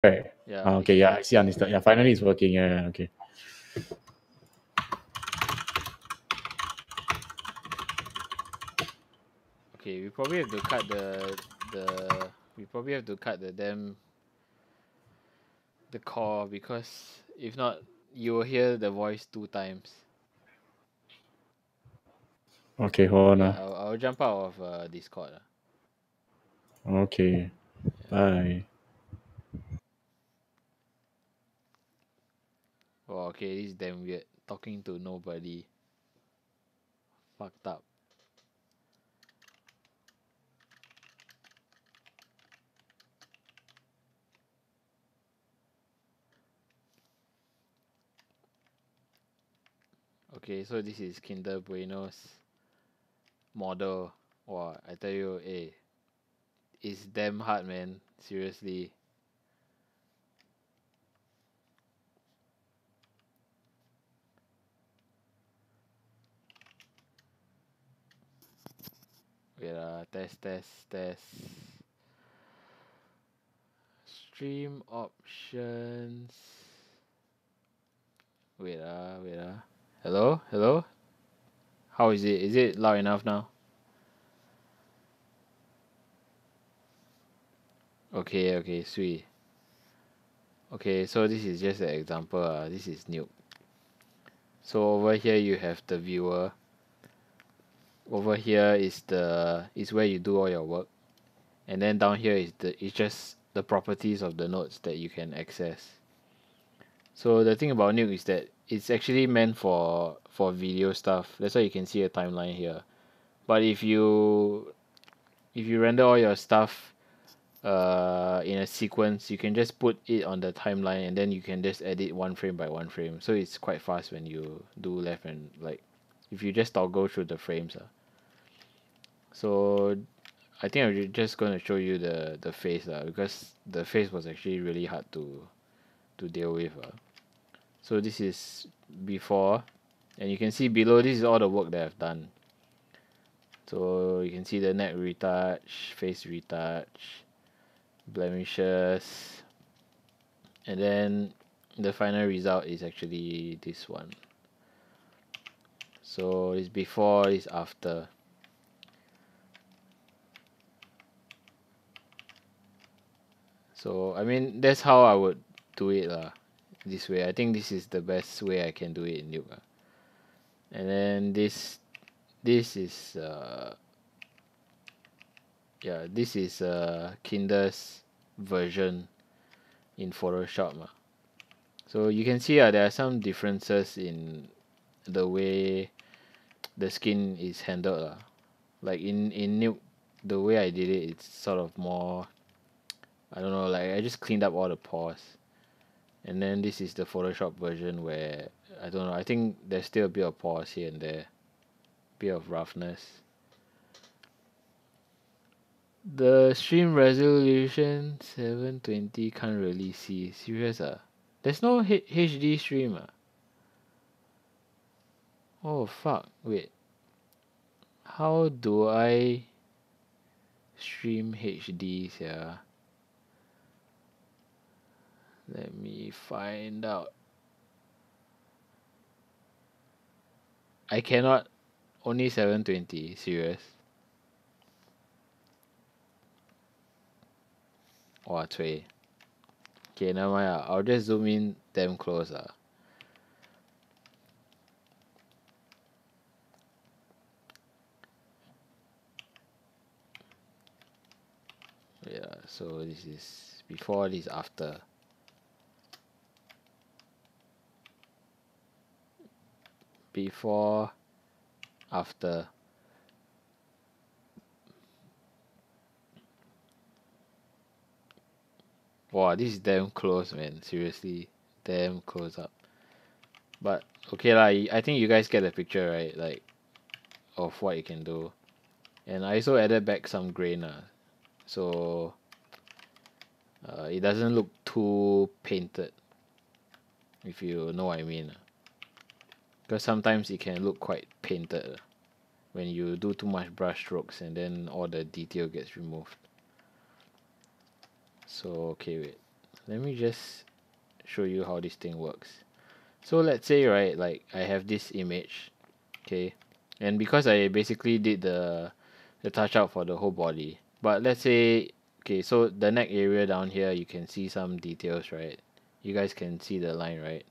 Right. Yeah, Okay, it's yeah, I working. see, understand. Yeah, finally it's working. Yeah, okay. Okay, we probably have to cut the we probably have to cut the call, because if not you will hear the voice two times. Okay, hold on. Okay, I'll jump out of Discord. Okay, Yeah. bye. Oh, okay, this is damn weird. Talking to nobody. Fucked up. Okay, so this is Kinder Bueno's model. Wow, I tell you, it's damn hard, man. Seriously. Wait, test. Stream options. Wait. Hello? How is it? Is it loud enough now? Okay, sweet. Okay, so this is just an example. This is Nuke. So over here you have the viewer. Over here is where you do all your work. And then down here is just the properties of the nodes that you can access. So the thing about Nuke is that it's actually meant for video stuff. That's why you can see a timeline here. But if you render all your stuff in a sequence, you can just put it on the timeline, and then you can just edit one frame by one frame. So it's quite fast when you do left and like if you just toggle through the frames. So I think I'm just gonna show you the face because the face was actually really hard to deal with. So this is before, and you can see below this is all the work that I've done. So you can see the neck retouch, face retouch, blemishes, and then the final result is actually this one. So it's before, it's after. So I mean that's how I would do it this way. I think this is the best way I can do it in Nuke. And then this is this is Kinder's version in Photoshop. So you can see there are some differences in the way the skin is handled. Like in Nuke, the way I did it, it's sort of more, I don't know, like I just cleaned up all the pores. And then this is the Photoshop version where, I don't know, I think there's still a bit of pores here and there, bit of roughness. The stream resolution 720, can't really see. Serious There's no HD stream Oh fuck, wait. How do I stream HD here? Let me find out. I cannot. Only 720. Serious? Wow, cui. Okay, never mind. I'll just zoom in damn close. Yeah, so this is before, this after. Before, after. Wow, this is damn close, man. Seriously, damn close up. But okay lah, I think you guys get the picture, right? Like of what you can do. And I also added back some grain, so it doesn't look too painted, if you know what I mean. Because sometimes it can look quite painted when you do too much brush strokes and then all the detail gets removed. So okay, wait. let me just show you how this thing works. So let's say, right, like I have this image, okay, and because I basically did the touch up for the whole body, but let's say, okay, so the neck area down here, you can see some details, right? You guys can see the line, right?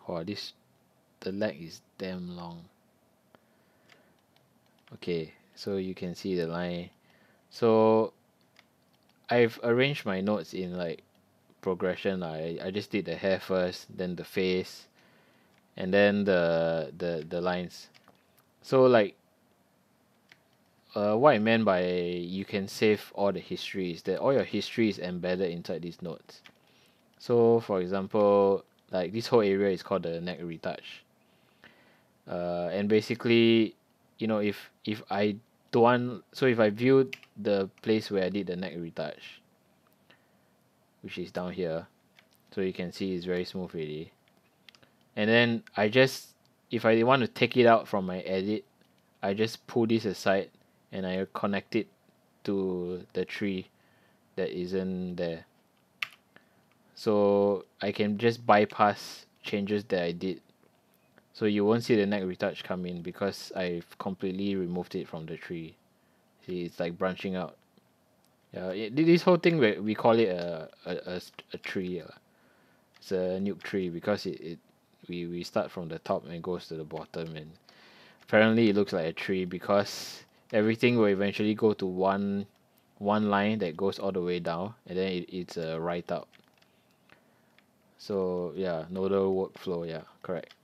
Wow, the leg is damn long. Okay, so you can see the line. So I've arranged my notes in like progression. I just did the hair first, then the face, and then the lines. So like what I meant by you can save all the history is that all your history is embedded inside these notes. So for example, like this whole area is called the neck retouch. And basically, if I don't want, so if I view the place where I did the neck retouch, which is down here, so you can see it's very smooth already. And then if I want to take it out from my edit, I just pull this aside and I connect it to the tree that isn't there. So I can just bypass changes that I did. So you won't see the neck retouch come in because I've completely removed it from the tree. See, it's like branching out. Yeah, this whole thing we call it a tree. It's a nuke tree because we start from the top and goes to the bottom, and apparently it looks like a tree because everything will eventually go to one line that goes all the way down, and then it's a write out. So yeah, nodal workflow, yeah, correct.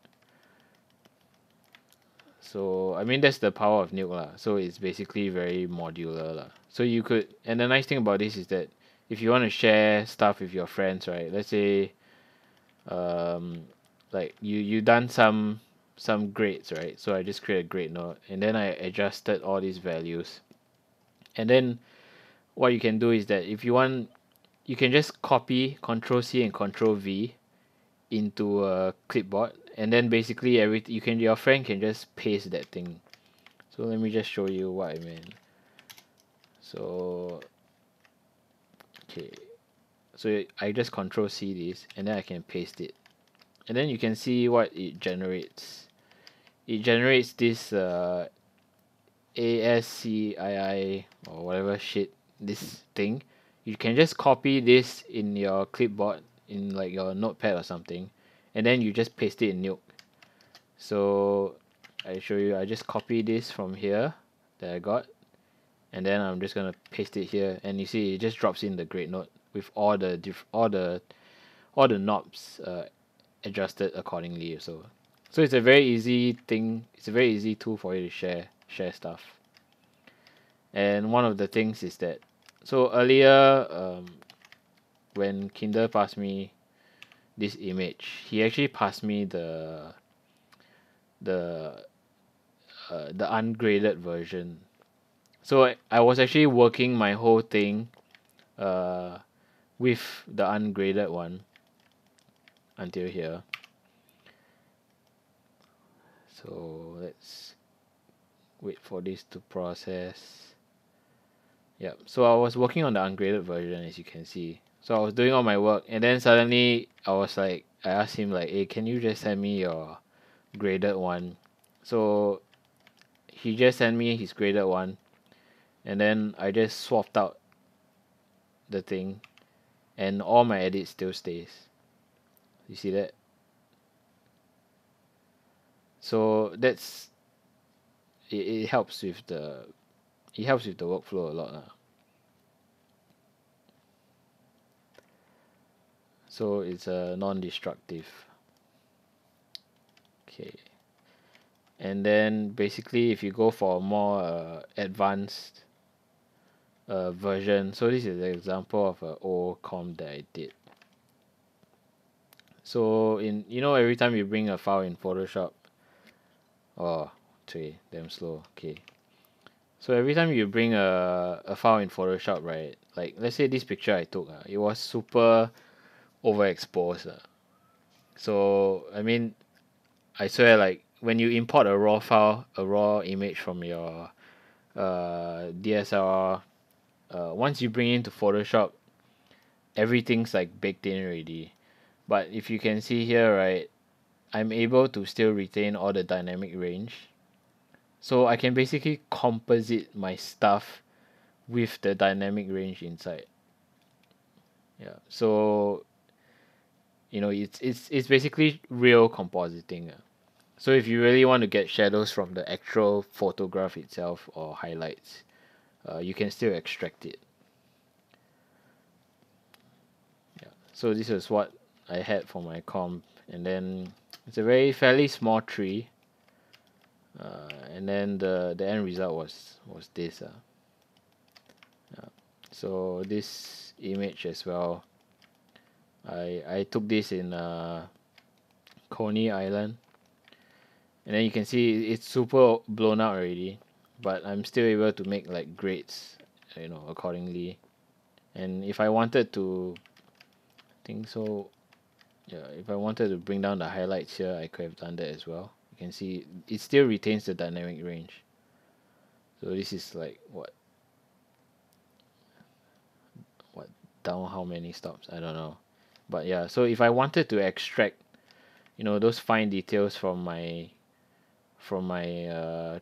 So I mean that's the power of Nuke lah. So it's basically very modular lah. So you could, and the nice thing about this is that if you want to share stuff with your friends, right? Let's say um like you done some grades, right? So I just create a grade note and then I adjusted all these values. And then what you can do is that if you want, you can just copy Control C and Control V into a clipboard, and then basically your friend can just paste that thing. So let me just show you what I mean. So okay, so I just Control C this and then I can paste it, and then you can see what it generates. It generates this ASCII or whatever shit, this thing. You can just copy this in your clipboard in like your notepad or something, and then you just paste it in Nuke. So I show you, I just copy this from here that I got, and then I'm just gonna paste it here, and you see it just drops in the grade note with all the knobs adjusted accordingly. So it's a very easy thing. It's a very easy tool for you to share stuff. And one of the things is that, so earlier when Kinder passed me this image, he actually passed me the the ungraded version. So I was actually working my whole thing uh, with the ungraded one until here. So let's wait for this to process. Yep. So I was working on the ungraded version, as you can see. So I was doing all my work, and then suddenly I asked him like, "Hey, can you just send me your graded one?" So he just sent me his graded one, and then I just swapped out the thing, and all my edits still stays. You see that? So it helps with the workflow a lot lah. So it's a non-destructive. Okay. And then basically if you go for a more advanced version, so this is an example of an old comp that I did. So every time you bring a file in Photoshop, oh, damn slow. Okay. So every time you bring a file in Photoshop, right, Like let's say this picture I took, it was super overexposed. So I mean, I swear, like when you import a raw file, a raw image from your DSLR, once you bring it into Photoshop, everything's like baked in already. But if you can see here, right, I'm able to still retain all the dynamic range. So I can basically composite my stuff with the dynamic range inside. Yeah. So it's basically real compositing. So if you really want to get shadows from the actual photograph itself or highlights, you can still extract it. Yeah. So this is what I had for my comp, and then it's a fairly small tree, and then the end result was this. Yeah. So this image as well, I took this in Coney Island, and then you can see it's super blown out already, but I'm still able to make like grades, accordingly. And if I wanted to, I think so, yeah, if I wanted to bring down the highlights here, I could have done that as well. You can see it still retains the dynamic range. So this is like what down how many stops? I don't know. But yeah, so if I wanted to extract, those fine details from my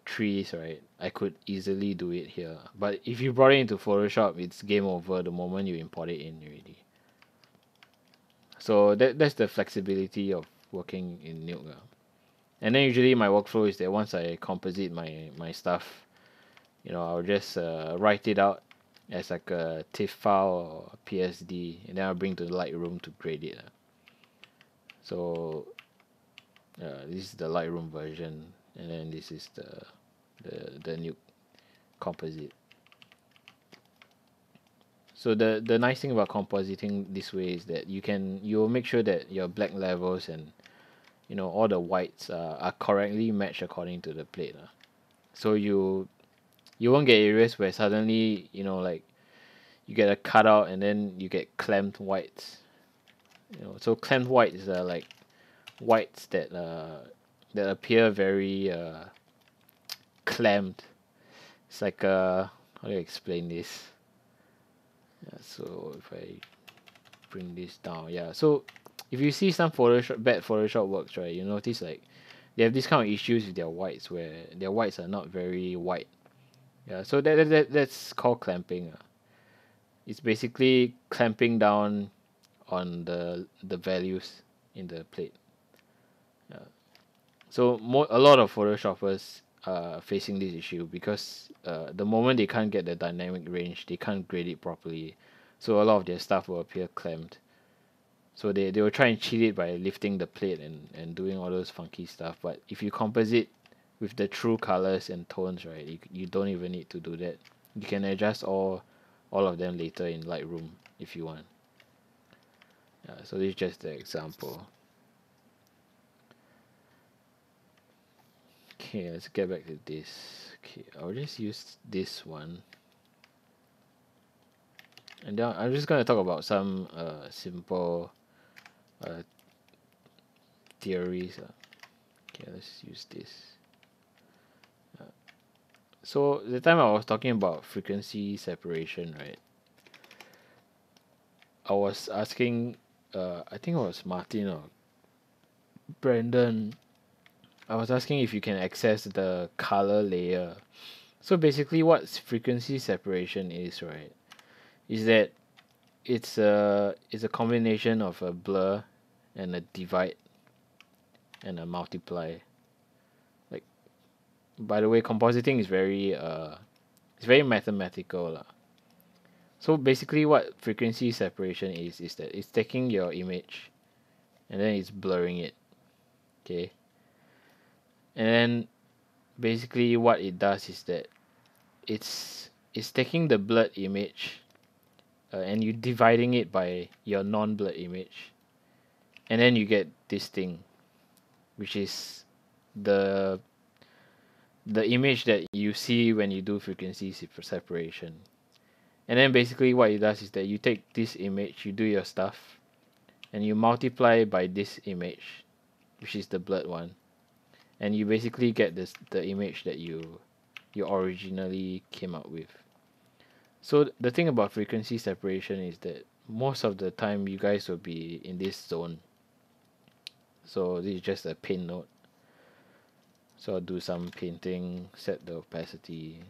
trees, right, I could easily do it here. But if you brought it into Photoshop, it's game over the moment you import it in already. So that's the flexibility of working in Nuke. And then usually my workflow is that once I composite my stuff, I'll just write it out as like a TIFF file or PSD, and then I'll bring to the Lightroom to grade it. So this is the Lightroom version, and then this is the Nuke composite. So the nice thing about compositing this way is that you'll make sure that your black levels and all the whites are correctly matched according to the plate. So you won't get areas where suddenly like you get a cutout and then you get clamped whites. So clamped whites are like whites that appear very clamped. It's like how do you explain this? Yeah, so if I bring this down, yeah. So if you see some bad Photoshop works, right, you notice like they have this kind of issues with their whites where their whites are not very white. Yeah, so that's called clamping. It's basically clamping down on the values in the plate. So a lot of Photoshoppers are facing this issue because the moment they can't get the dynamic range, they can't grade it properly. So a lot of their stuff will appear clamped. So they will try and cheat it by lifting the plate and doing all those funky stuff. But if you composite with the true colors and tones, right, you don't even need to do that. You can adjust all of them later in Lightroom if you want. So this is just the example. Okay, let's get back to this. Okay, I'll just use this one. And then I'm just going to talk about some simple theories. Okay, let's use this. So the time I was talking about frequency separation, right? I was asking, I think it was Martin or Brandon. I was asking if you can access the color layer. So basically, what frequency separation is, right, is that it's a combination of a blur and a divide and a multiply. Like, by the way, compositing is it's very mathematical lah. So basically, what frequency separation is that it's taking your image and then it's blurring it. Okay. And then basically what it does is that it's taking the blurred image and you dividing it by your non-blurred image, and then you get this thing, which is the the image that you see when you do frequency separation. And then basically what it does is that you take this image, you do your stuff, and you multiply by this image, which is the blurred one, and you basically get the image that you originally came up with. So the thing about frequency separation is that most of the time you guys will be in this zone. So this is just a paint node. So I'll do some painting, set the opacity.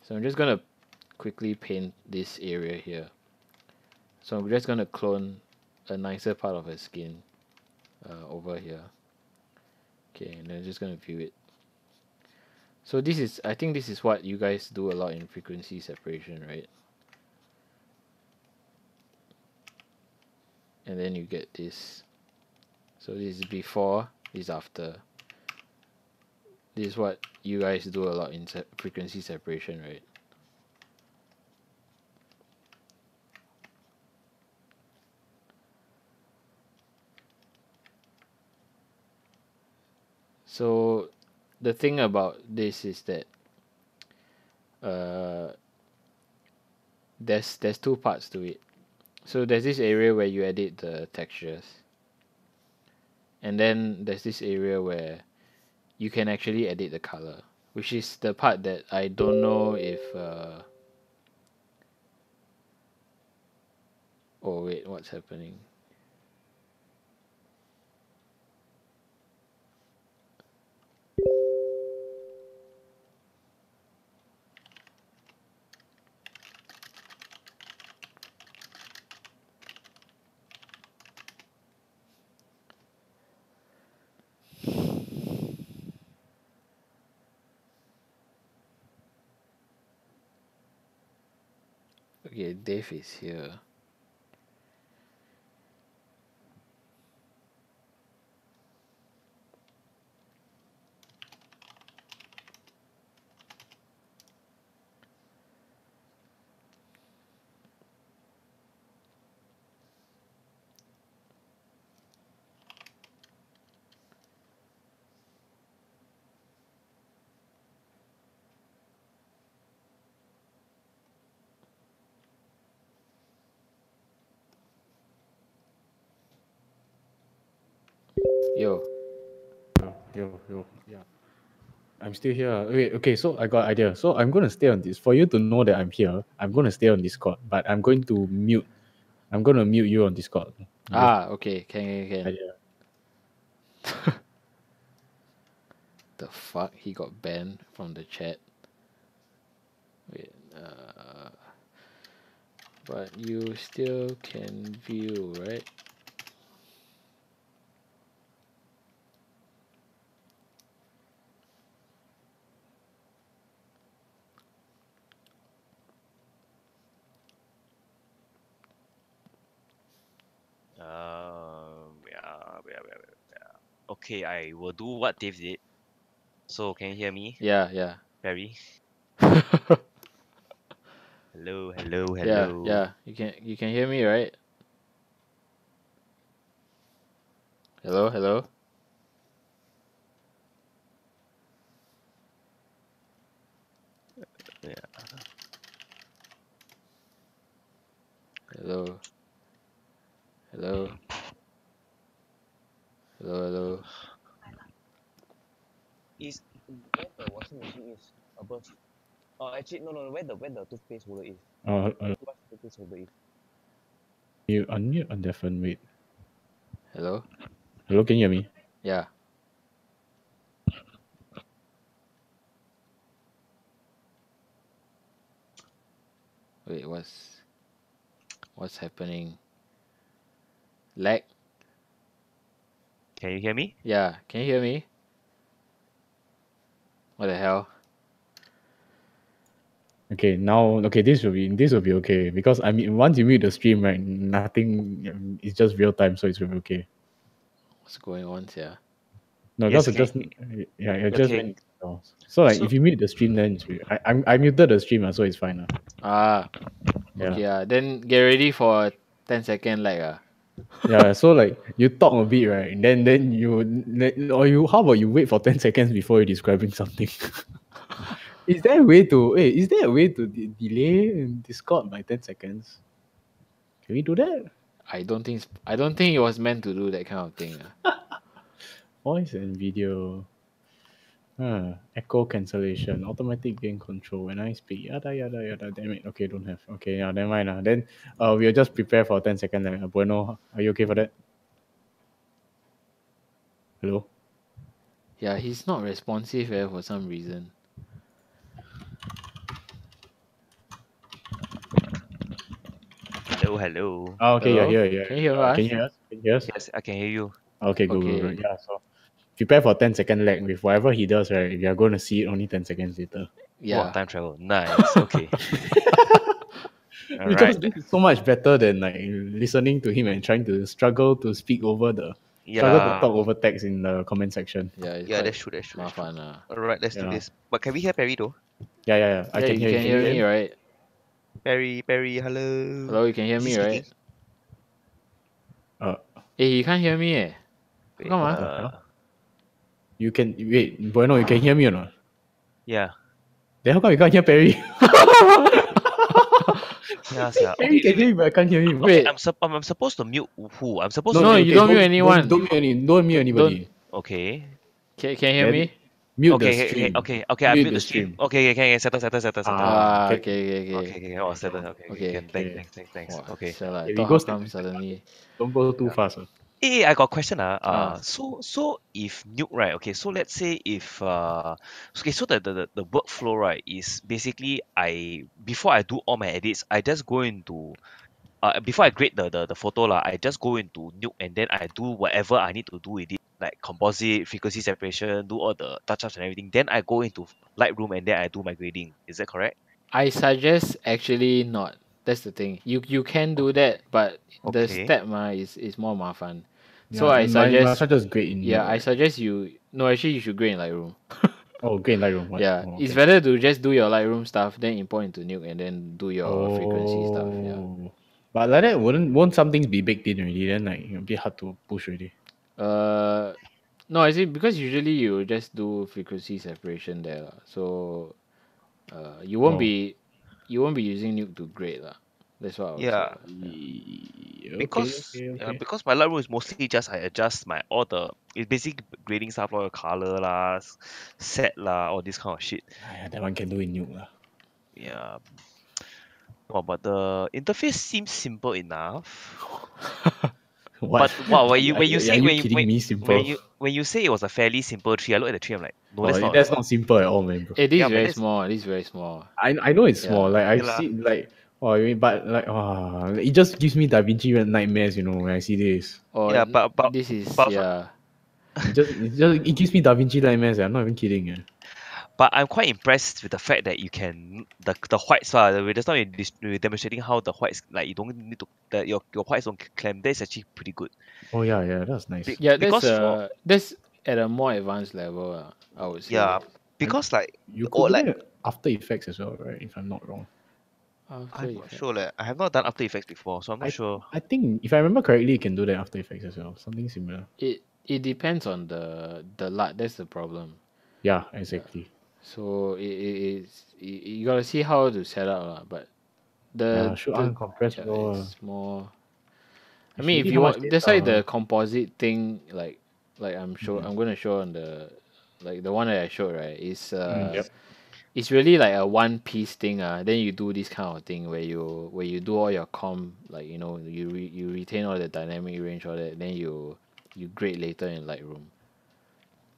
So I'm just gonna quickly paint this area here. So I'm just gonna clone a nicer part of her skin over here. Okay, and I'm just gonna view it. So this is, I think this is what you guys do a lot in frequency separation, right? And then you get this. So this is before, this is after. This is what you guys do a lot in frequency separation, right? So the thing about this is that there's two parts to it. So there's this area where you edit the textures, and then there's this area where you can actually edit the color, which is the part that I don't know if oh wait, what's happening? Okay, Dave is here. Yo. Yo. Yeah. I'm still here. Wait, okay, so I got an idea. So I'm gonna stay on this. For you to know that I'm here, I'm gonna stay on Discord, but I'm going to mute. I'm gonna mute you on Discord. Okay, can. Idea. The fuck? He got banned from the chat. Wait, but you still can view, right? Okay, I will do what Dave did. So can you hear me, Yeah. Barry? Hello. Yeah. You can hear me, right? Hello. Yeah. Hello. Is where the washing machine is above? Oh, actually, no. Where the toothpaste holder is? Where the toothpaste holder is? You unmute on the phone. Wait. Hello. Hello, can you hear me? Yeah. Wait, what's happening? Lag? Can you hear me? Yeah, can you hear me? What the hell? Okay, now this will be okay because I mean once you mute the stream, right, nothing. It's just real time, so it's really okay. What's going on here? No, Yes, because it okay. just just Okay. went. So like So- if you mute the stream, then I muted the stream, so it's fine. Okay. Then get ready for a 10-second lag. Yeah, so like you talk a bit, right? Then you or you how about you wait for 10 seconds before you're describing something? Is there a way to delay in Discord by 10 seconds? Can we do that? I don't think it was meant to do that kind of thing. Voice and video. Echo cancellation, automatic gain control when I speak. Yada yada yada. Damn it. Okay, don't have. Okay, yeah, never mind. Then we'll just prepare for 10 seconds. Bueno, are you okay for that? Hello? Yeah, he's not responsive for some reason. Hello. Oh, okay, Hello? you're here. Can you hear Can us? you hear us? Can you hear us? Yes, I can hear you. Okay, good, good, Okay. good. Yeah, so prepare for 10-second lag with whatever he does, right? You're going to see it only 10 seconds later. Wow, Yeah. time travel. Nice. Okay. All Because right. this is so much better than like listening to him and trying to struggle to speak over struggle to Yeah. talk over text in the comment section. Yeah, it's Yeah, quite that's true. That's true. That's true. mafan. All right, let's do Yeah. this. But can we hear Perry though? Yeah. I Yeah, can you hear can hear me, him? right? Perry, hello. Hello, you can hear Is he me, right? speaking? Hey, you can't hear me, How Wait, come, What the hell? You can wait, Bueno, you can hear me or not? Yeah. Then how come you can't hear Perry? Yeah. Perry can hear me, but I can't hear him. Okay, Wait. I'm supposed to mute who? I'm supposed No, to mute. you don't mute anyone. Don't mute anybody. Okay. Can you hear Then me? mute the Okay. stream. Okay. I Mute mute the the stream. stream. Okay. Settle. Okay. Okay. Oh, settle. Okay. Okay. Thanks. Wow, Okay. so I Okay, we thought go how step come by step. suddenly. Don't go too Yeah. fast. Hey, I got a question. So if Nuke, right? Okay, so let's say if okay, so the workflow, right, is basically before I do all my edits, I just go into before I grade the photo lah, I just go into Nuke and then I do whatever I need to do with it, like composite, frequency separation, do all the touch ups and everything. Then I go into Lightroom and then I do my grading. Is that correct? I suggest actually not. That's the thing. You can do that, but the Okay. step is more mafan. So Yeah, I and my suggest just great in yeah, Nuke, I right? suggest you no actually you should grade in Lightroom. Oh, great in Lightroom. What? Yeah, Oh, it's okay. better to just do your Lightroom stuff, then import into Nuke and then do your frequency stuff. Yeah. But like that, won't some things be baked in already? Then like a bit hard to push already. No, I see because usually you just do frequency separation there, lah. So you won't Oh. be using Nuke to grade, lah. That's what I would say. Yeah. Lah. Yeah. Okay. Because my Lightroom is mostly just I adjust my all the it's basic grading stuff like color lah, set lah, all this kind of shit. That one can do in Nuke lah. Yeah. Well, but the interface seems simple enough. What? But wow, when you Are say you kidding me? Simple. when you say it was a fairly simple tree, I look at the tree, I'm like, no, that's not. That's not simple at all, man, bro. It is Yeah, man, very that's small. It is very small. I know it's small. Yeah. Like I Yeah lah. see like I mean, but like it just gives me Da Vinci nightmares, when I see this. Or Yeah, but this is but yeah. It gives me Da Vinci nightmares. I'm not even kidding. but I'm quite impressed with the fact that you can the whites just now you're demonstrating how the whites like you don't need to that your whites don't clamp. That's actually pretty good. Oh yeah, that's nice. Yeah, Because for that's at a more advanced level, I would say. yeah, because like You or could do like that After Effects as well, right? If I'm not wrong. After I'm not Effects. sure I have not done After Effects before, so I'm not sure. I think if I remember correctly, you can do that After Effects as well. Something similar. It depends on the LUT. That's the problem. Yeah, exactly. So you gotta see how to set up lah. But the should uncompress raw. it's more. I It's mean, if really you how much want, that's why data. the composite thing, like I'm gonna show on the like the one that I showed, right? Is Yep. it's really like a one piece thing. Then you do this kind of thing where you do all your like you retain all the dynamic range, all that. Then you grade later in Lightroom.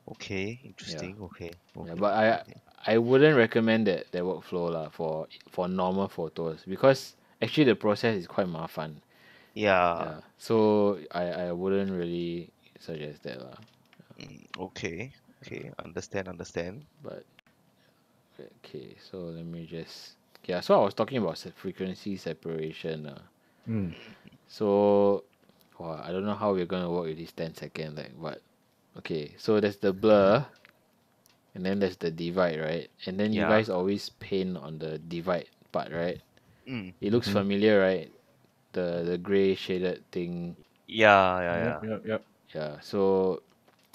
Okay, interesting. Okay. Yeah, but I wouldn't recommend that workflow lah for normal photos because actually the process is quite mafan. Yeah. So I wouldn't really suggest that lah. Okay. Understand. But okay, so let me just so I was talking about frequency separation. So I don't know how we're gonna work with this 10-second but okay, so there's the blur and then there's the divide, right? And then you Yeah. guys always paint on the divide part, right? Mm. It looks familiar, right? The gray shaded thing. Yeah. Yep. Yeah. So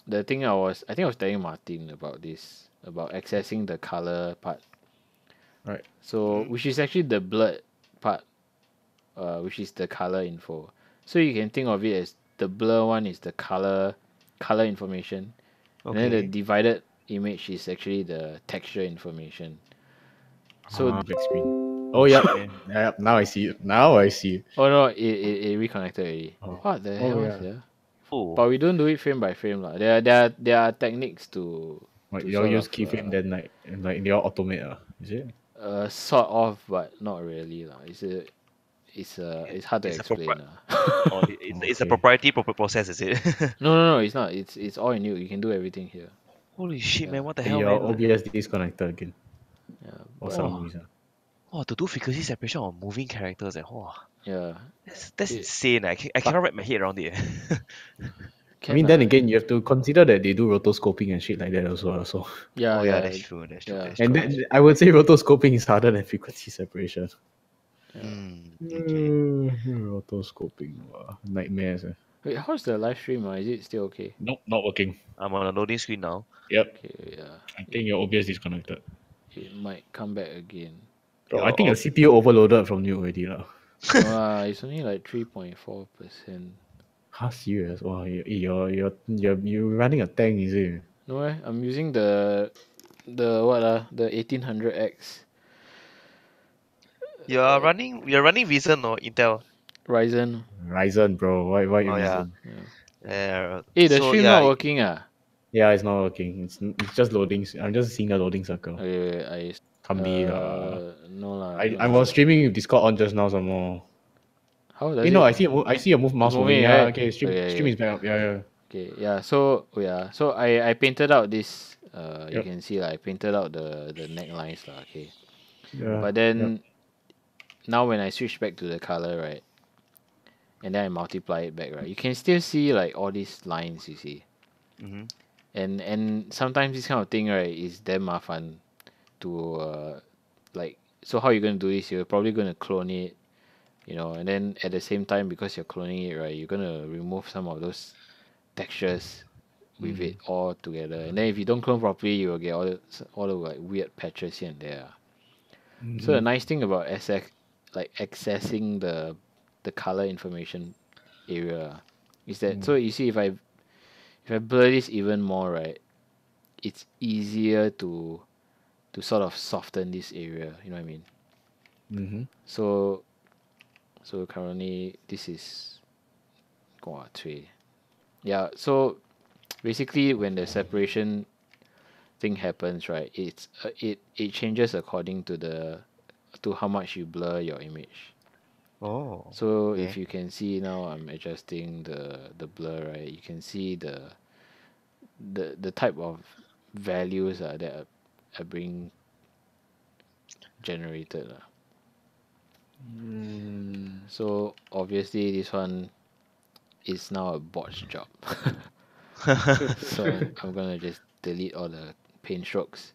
the thing I think I was telling Martin about this, about accessing the color part Right. So which is actually the blurred part, which is the color info. So you can think of it as the blur one is the color information, and then the Okay. divided image is actually the texture information. So Black screen. Oh yeah. Okay. Yep. Now I see it. Now I see it. oh no, it reconnected already. Oh. What the Oh hell yeah. is there? Oh. But we don't do it frame by frame lah. There are techniques to Like to y'all sort use of keyframe then like they all automate is it? sort of, but not really lah. It's hard to It's a explain propri- lah. Oh, it's a Okay. proprietary process, is it? No, it's not. It's all in Nuke. You can do everything here. Holy shit, Yeah. man! What the Hey, hell, your man? OBS disconnected again Yeah, for but some Oh, reason. oh, to do frequency separation on moving characters, oh, yeah, that's it, insane. I cannot wrap my head around it. I mean, can then again, you have to consider that they do rotoscoping and shit like that also. So, yeah, Oh yeah, yeah, that's true. That's true. yeah. That's and true. then I would say rotoscoping is harder than frequency separation. Okay. Rotoscoping, nightmares. Wait, how's the live stream? Is it still okay? Nope, not working. I'm on a loading screen now. Yep, Okay, yeah. I think your OBS disconnected. It might come back again. Bro, Your I think your CPU overloaded from you already lah. No, it's only like 3.4%. Huh, serious? Wow, you're running a tank, is it? No, I'm using the 1800X You're running Ryzen or Intel. Ryzen. Ryzen, bro. Why Oh yeah. Ryzen? Yeah. Hey, the So stream yeah, not working ah? Yeah, it's not working. It's just loading. I'm just seeing the loading circle. Okay, Can't be no lah. I was streaming with Discord on just now some more. How does No, it? I see a mouse moving. moving, Yeah, right? okay. Stream Okay. is back up. Yeah. Okay, yeah. So I painted out this. You Yep. can see like I painted out the necklines lah. Okay, Yeah. but then now when I switch back to the color, right, and then I multiply it back, right, you can still see like all these lines. You see, hmm and sometimes this kind of thing, right, is damn mafan to like. So how you gonna do this? You're probably gonna clone it, and then at the same time, because you're cloning it, right, you're gonna remove some of those textures with it all together. And then if you don't clone properly, you will get all the like weird patches here and there. So the nice thing about accessing the color information area is that so you see if I blur this even more, right, it's easier to sort of soften this area. You know what I mean? Mm-hmm. So currently this is yeah. So basically when the separation thing happens, right, it changes according to how much you blur your image. Oh. So Okay. if you can see now, I'm adjusting the blur, right, you can see the type of values that are being generated. So obviously this one is now a botch job. So I'm gonna just delete all the paint strokes.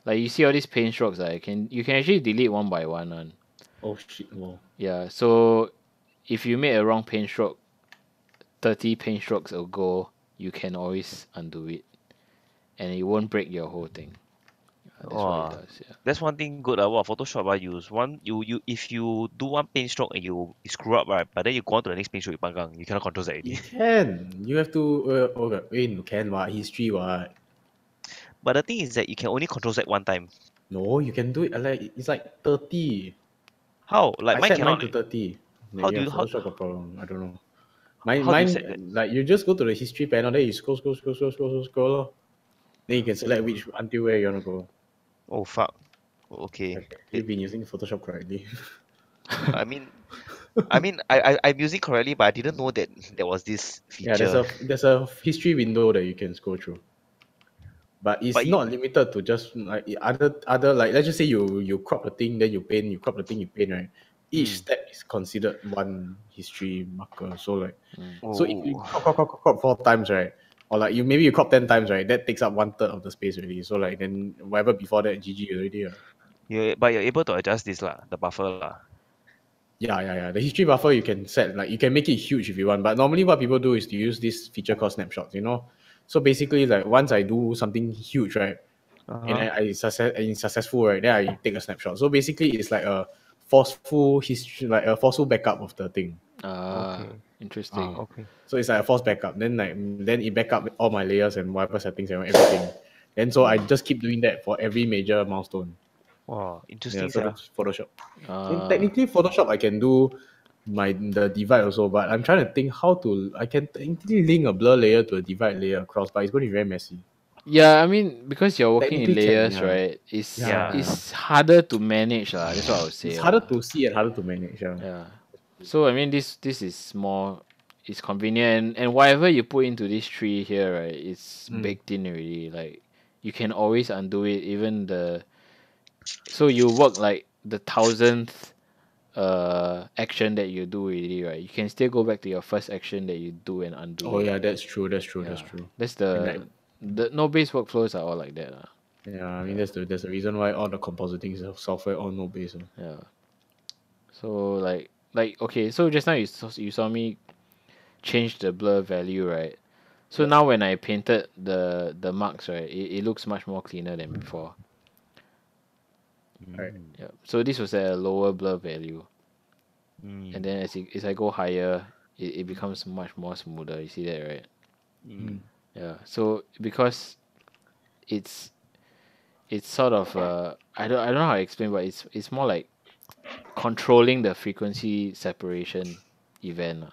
Like you see all these paint strokes, you can actually delete one by one. Oh shit! Wow. Yeah. So if you made a wrong paint stroke 30 paint strokes ago, you can always undo it, and it won't break your whole thing. That's what Wow. it does. Yeah. That's one thing good about Photoshop. I use one you if you do one paint stroke and you screw up, right, but then you go on to the next paint stroke, you cannot control that You already. can. You have to. Okay. You can. What history? What? But the thing is that you can only control that one time. No, you can do it. It's like 30. How? Like I mine set cannot. mine to 30. How do Yeah, you how, Photoshop got problem. I don't know. how do you set that? Like you just go to the history panel, then you scroll. Lor. Then you can select which until where you wanna go. Oh fuck. Okay. Have you been using Photoshop correctly? I mean I'm using correctly, but I didn't know that there was this Yeah, feature. there's a history window that you can scroll through. But it's But you, not limited to just like other like let's just say you crop the thing, then you paint, you crop the thing, you paint, right? Each step is considered one history marker. So like so if you crop 4 times, right? Or like you crop 10 times, right? That takes up 1/3 of the space already. So like then whatever before that GG already. but you're able to adjust this lah, the buffer lah. Yeah. The history buffer you can set, like you can make it huge if you want. But normally what people do is to use this feature called snapshots, So basically like once I do something huge, right? and it's successful, right? Then I take a snapshot. So basically, it's like a forceful history, like a forceful backup of the thing. Okay. Interesting. Okay. So it's like a forced backup. Then it back up all my layers and whatever settings and everything. And so I just keep doing that for every major milestone. Wow, Yeah, interesting, so sir. that's Photoshop. Ah, Technically, Photoshop I can do the divide also, but I'm trying to think how to. I can technically link a blur layer to a divide layer across, but it's going to be very messy. yeah, I mean because you're working in Technically can, layers, yeah. right? Yeah. It's harder to manage lah. That's what I would say. It's harder lah. to see and harder to manage. Yeah. Yeah. So I mean this is more it's convenient and whatever you put into this tree here, right, it's baked in already. Like you can always undo it, even so you work like the 1000th action that you do already, right? You can still go back to your first action that you do and undo Oh it. yeah, that's true. That's true. Yeah. That's true. That's And like, the node-based workflows are all like that. yeah, I mean that's the reason why all the compositing software all node based. Yeah. So like okay, so just now you saw me change the blur value, right? So now when I painted the marks, right, it looks much more cleaner than before. Right. Yeah. So this was at a lower blur value, and then as I go higher, it becomes much more smoother. You see that, right? Yeah. So because it's sort of I don't know how to explain, but it's more like controlling the frequency separation event.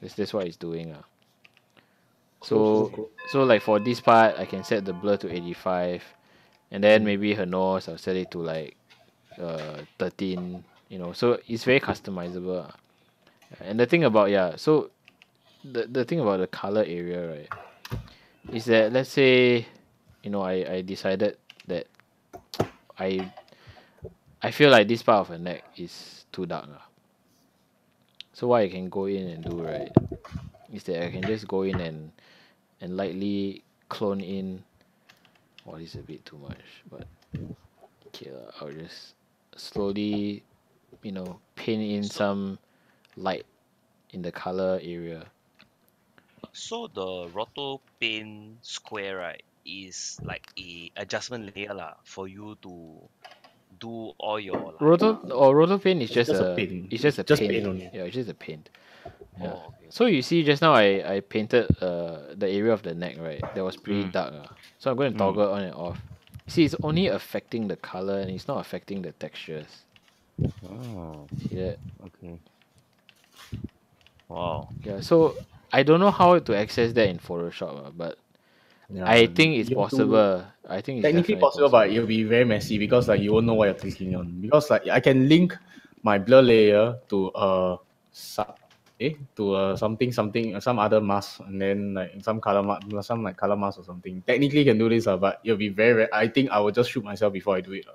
That's what it's doing. So so like for this part, I can set the blur to 85, and then maybe her nose I'll set it to like 13. You know, so it's very customizable. And the thing about so the thing about the color area, right, is that let's say I decided that I I feel like this part of her neck is too dark. So what I can go in and do, right, is that I can just go in and lightly clone in. Oh, this is a bit too much, but okay, I'll just slowly, paint in some light in the color area. So the roto paint square, right, is like a adjustment layer lah for you to do all your like. Roto paint is just just a a paint. it's just a Just paint. paint only. Yeah, it's just a paint. Yeah. Oh, okay. So you see, just now I painted the area of the neck, right? That was pretty dark. So I'm going to toggle on and off. See, it's only affecting the color and it's not affecting the textures. Oh, See that? okay. Wow. Yeah. So I don't know how to access that in Photoshop, but Yeah, I think it's you have to- possible. I think it's Technically definitely possible, but it'll be very messy because like you won't know what you're clicking on. Because like I can link my blur layer to something some other mask and then like some color some like color mask or something. Technically can do this, but it'll be very I think I will just shoot myself before I do it.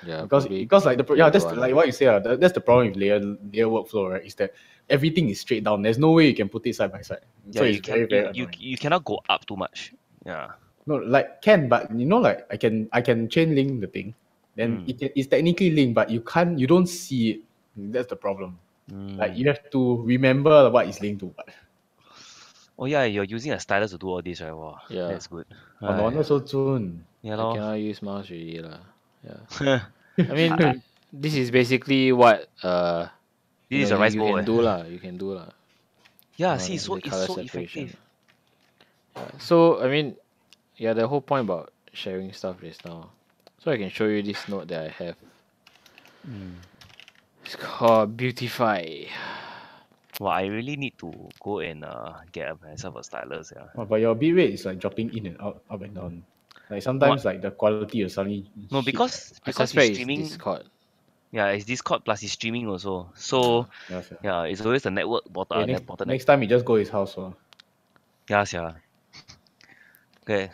Yeah, Because like that's one. like what you say, that's the problem with layer workflow, right? Is that everything is straight down. There's no way you can put it side by side. So Yeah, it's very, very you annoying. you cannot go up too much. Yeah. No, like can, but like I can chain link the thing. Then it's technically linked, but you don't see it. That's the problem. Like you have to remember what is linked to what. Oh yeah, you're using a stylus to do all this, right? Wow, Yeah. that's good. Oh, no wonder so soon. Yeah, I lor. cannot use mouse already lah. Yeah. I mean, this is basically what This is a rice you bowl. can do lah. You can do lah. Yeah, see, so the it's colour so separation. effective. Yeah. So I mean, the whole point about sharing stuff just now. So I can show you this note that I have. It's called Beautify. Well, I really need to go and get myself a stylus. Yeah. Oh, but your bit rate is like dropping in and out, up and down. Like sometimes like the quality is suddenly No, shit. because I it's suspect it's streaming. Discord. Yeah, it's Discord plus it's streaming also. So Yeah. it's always the network Okay, bottleneck. next time you just go his house. Yeah, yeah. Okay,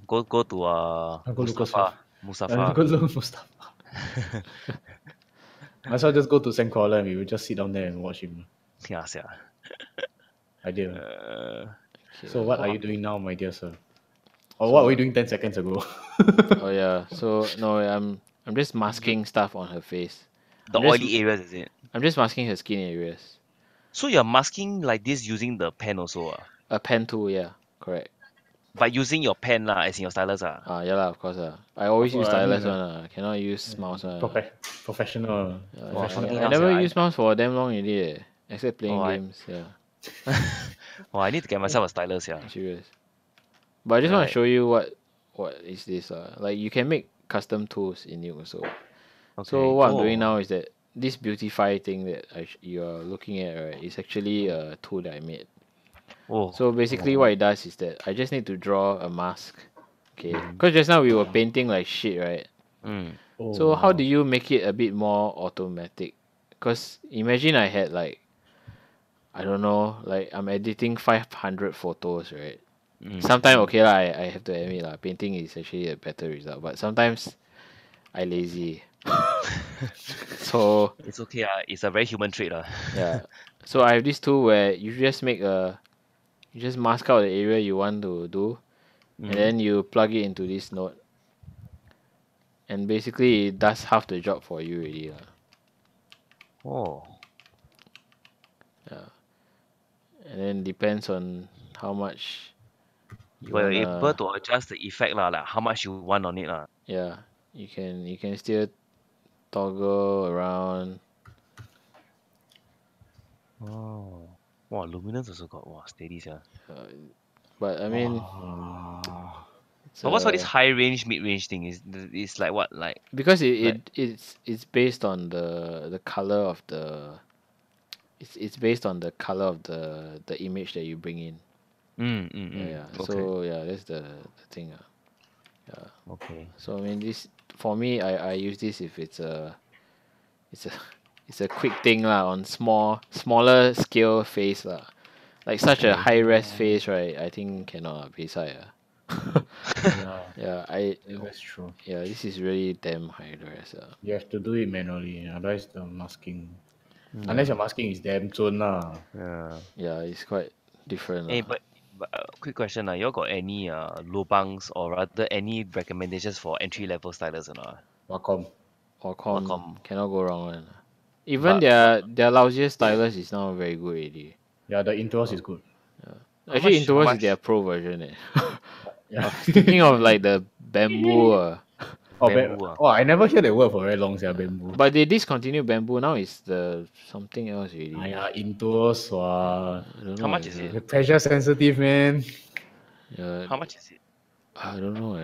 go to Go Mustafa. Mustafa. Go look Mustafa. Might as well just go to Sandcrawler and we will just sit down there and watch him. Yeah, yeah. Idea. Okay. So what are you doing now, my dear sir? Or what were you doing 10 seconds ago? Oh yeah. So no, I'm just masking stuff on her face. The oily areas, is it? I'm just masking her skin areas. So you're masking like this using the pen also? A pen tool, yeah, correct. By using your pen lah, as in your stylus ah. Yeah lah, of course I always use I mean, stylus one cannot use mouse one. professional. Yeah, Professional. I else, never yeah, use mouse for damn long already, except playing games. Oh, I need to get myself a stylus, yeah. Serious. But I just want to Right. show you what is this like you can make custom tools in Nuke also. So Okay. what I'm doing now is that this beautify thing that you are looking at, right, is actually a tool that I made. Oh. So basically what it does is that I just need to draw a mask. Okay. Mhm. Because just now we were painting like shit, right? Mm. So how do you make it a bit more automatic? Because imagine I had like, I don't know, like I'm editing 500 photos, right? Mm. Sometimes okay lah, I have to admit lah, painting is actually a better result. But sometimes I lazy. So It's okay, it's a very human trait. yeah. So I have this tool where you just you just mask out the area you want to do, and then you plug it into this node, and basically it does half the job for you already lah. Oh. Yeah. And then depends on how much you You're able wanna. to adjust the effect lah, like how much you want on it lah. Yeah, you can still toggle around. Oh. Wow, luminance also got steady, yeah. But I mean, it's, But what's all this high range, mid range thing? Is like what, like because like it's based on the color of the. It's based on the color of the image that you bring in. Yeah. Okay. So yeah, that's the thing. Okay. So I mean, this for me, I use this if it's a it's a it's a quick thing lah on smaller scale face lah. Like such a high res face, right? I think cannot beside. Yeah, Yeah, that's true. yeah, this is really damn high res. You have to do it manually, otherwise the masking. Unless your masking is damn zone lah. Yeah. Yeah, it's quite different. Hey, but quick question, y'all got any lobangs or rather any recommendations for entry level stylus or not? Wacom. Qualcomm Qualcomm. cannot go wrong one. Even their lousiest stylus is now very good already. Yeah, the Intuos is good. Actually, how Intuos is much? their pro version. Yeah. Speaking of like the bamboo, Bamboo, I never hear that word for very long, bamboo. but they discontinued bamboo. Now it's the something else already. Intuos, I don't know. How much is it? the pressure sensitive, man. Yeah, How much is it? I don't know.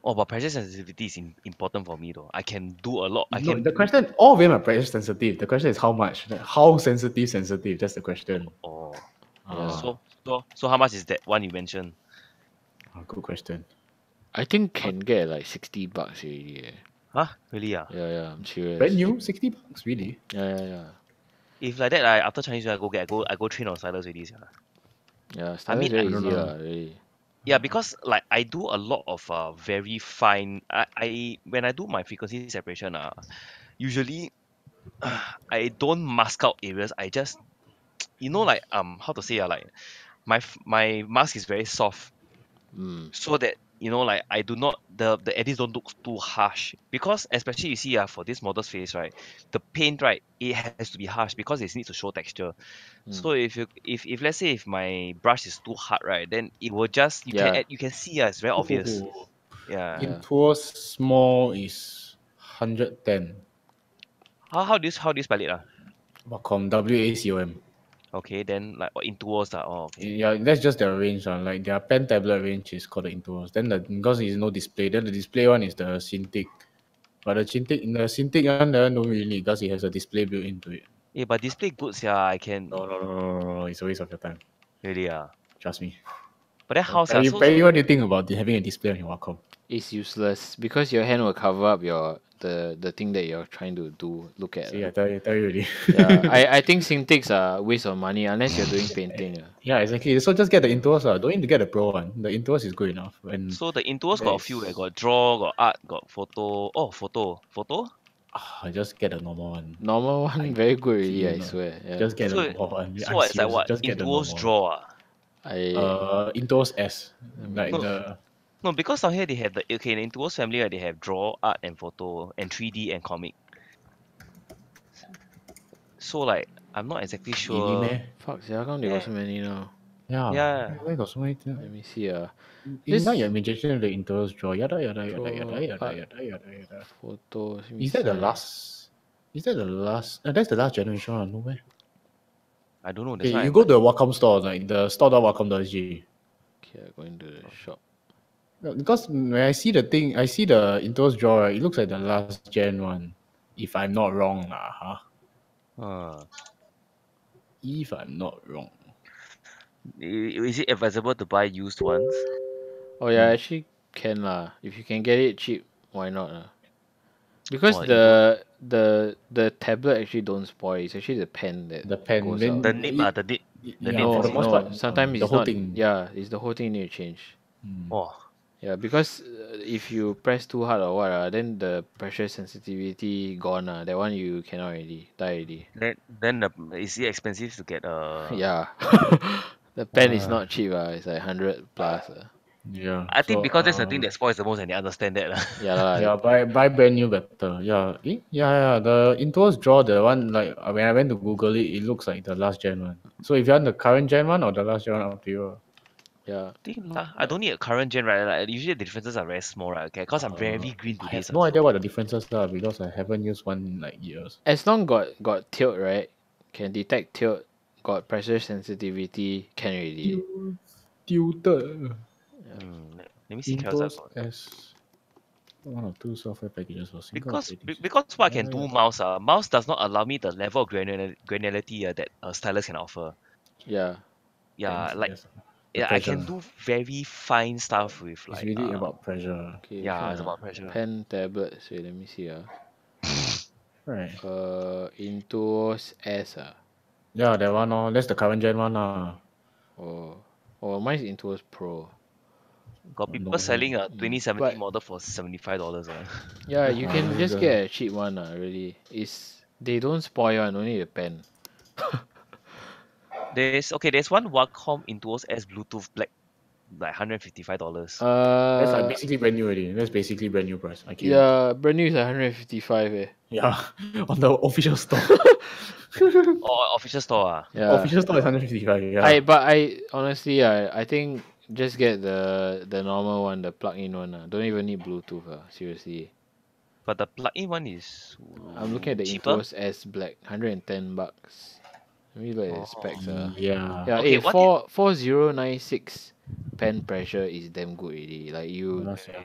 Oh, but pressure sensitivity is important for me though. I can do a lot. I No, can. the question, all of them are pressure sensitive. The question is how much. Like, how sensitive? That's the question. Oh. Yeah. So how much is that one you mentioned? Good question. I think can get like $60 already. Huh? Really? Yeah, I'm serious. Brand new, $60, really? Yeah. If like that, after Chinese New Year, I go train on stylus already. Yeah, I mean, very I don't easy know. really. Yeah, because like I do a lot of very fine. I when I do my frequency separation, usually I don't mask out areas. I just like how to say like my mask is very soft, so that like I do not the edits don't look too harsh, because especially you see for this model's face, right, the paint, right, it has to be harsh because it needs to show texture. So if let's say if my brush is too hard, right, then it will just you can see it's very obvious. Yeah. Intuos small is 110. How do you spell it? Wacom, WACOM. Okay, then like Intuos okay. Yeah, that's just their range. Like their pen tablet range is called the Intuos. Then because it's no display, then the display one is the Cintiq. But the Cintiq one don't really need because it has a display built into it. Yeah, but display goods, I can No, it's a waste of your time. really Trust me. But then how Perry, what do you think about having a display on your Wacom? It's useless because your hand will cover up the thing that you're trying to look at. See, I tell you already. Yeah, I think Cintiqs are a waste of money unless you're doing painting. Yeah, exactly. So just get the Intuos. Don't need to get the Pro one. The Intuos is good enough. And so the Intuos got a few. Got draw, got art, got photo. Oh, photo. I just get a normal one. Normal one, very good already, I know. swear. Yeah. Just get a normal one. So it's like what? Just get the Intuos normal draw. Intuos S. Like No, because down here they have the Intuos family, right, they have draw, art, and photo, and 3D and comic. So like I'm not exactly sure. Really, Fuck, how come they got so many now? Yeah. Why got so many Let things? me see. Ignite your imagination, the intervals draw. Yada yada yada yada Draw yada art. yada yada yada. Photos. Let me Is that the see. last? Is that the last? That's the last generation one, no way. I don't know. That's Okay, why you I go might. to the Wacom store, like the store.wacom.sg. Okay, I'm going to the shop. Because when I see the thing, I see the intervals draw, right, it looks like the last gen one. If I'm not wrong, lah, huh? If I'm not wrong. Is it advisable to buy used ones? Oh yeah, actually can lah. If you can get it cheap, why not lah? Because Or you don't the tablet actually don't spoil. It's actually the pen that The pen, goes then out. the nib the nib yeah, for No, the that's it. most part, no. Sometimes the it's whole not. thing. Yeah, it's the whole thing need to change. Oh, Yeah, because if you press too hard or what, then the pressure sensitivity gone. That one you cannot already die already. then is it expensive to get Yeah, the pen is not cheap. It's like 100 plus. Yeah, I think so because that's the thing that spoils the most and they understand that lah. Yeah lah. yeah, buy brand new better. Yeah, yeah. The Intuos draw the one like when I went to Google it, it looks like the last gen one. So if you want the current gen one or the last gen one, up to you. Yeah. I don't need a current gen, right? Like usually the differences are very small, right? Okay, because I'm very green I to have this. no idea what the differences are because I haven't used one in like years. As long got tilt, right? Can detect tilt. Got pressure sensitivity. Can already. Tilted. Let me see Carousel. Intuos as one or two software packages for single operating system. Because what I can do mouse does not allow me the level of granularity that a stylus can offer. Yeah. Yeah, like Yes, the I pressure. can do very fine stuff with It's like really about pressure. Okay. Which yeah, one? it's about pressure. Pen, tablet. So let me see. Right. Intuos S. Yeah, that one. That's the current gen one. Oh, mine is Intuos Pro. Got No, people selling a But 2070 model for $75. yeah, you can this is just get a cheap one. Really, they don't spoil one. Only the pen. There's one Wacom Intuos S Bluetooth Black, like $155. that's like Uh, basically brand new already. That's basically brand new price. I kid you not. yeah, brand new is 155. Yeah, on the official store. Oh, official store ah. Yeah. Official store is 155. Yeah. I honestly I think just get the normal one, the plug-in one. Don't even need Bluetooth. Seriously. But the plug-in one is I'm looking at the cheaper. Intuos S Black, $110. Let me look at the Oh. specs. Yeah. Yeah, Okay, what did 4096 pen pressure is damn good already. Like Honest, yeah.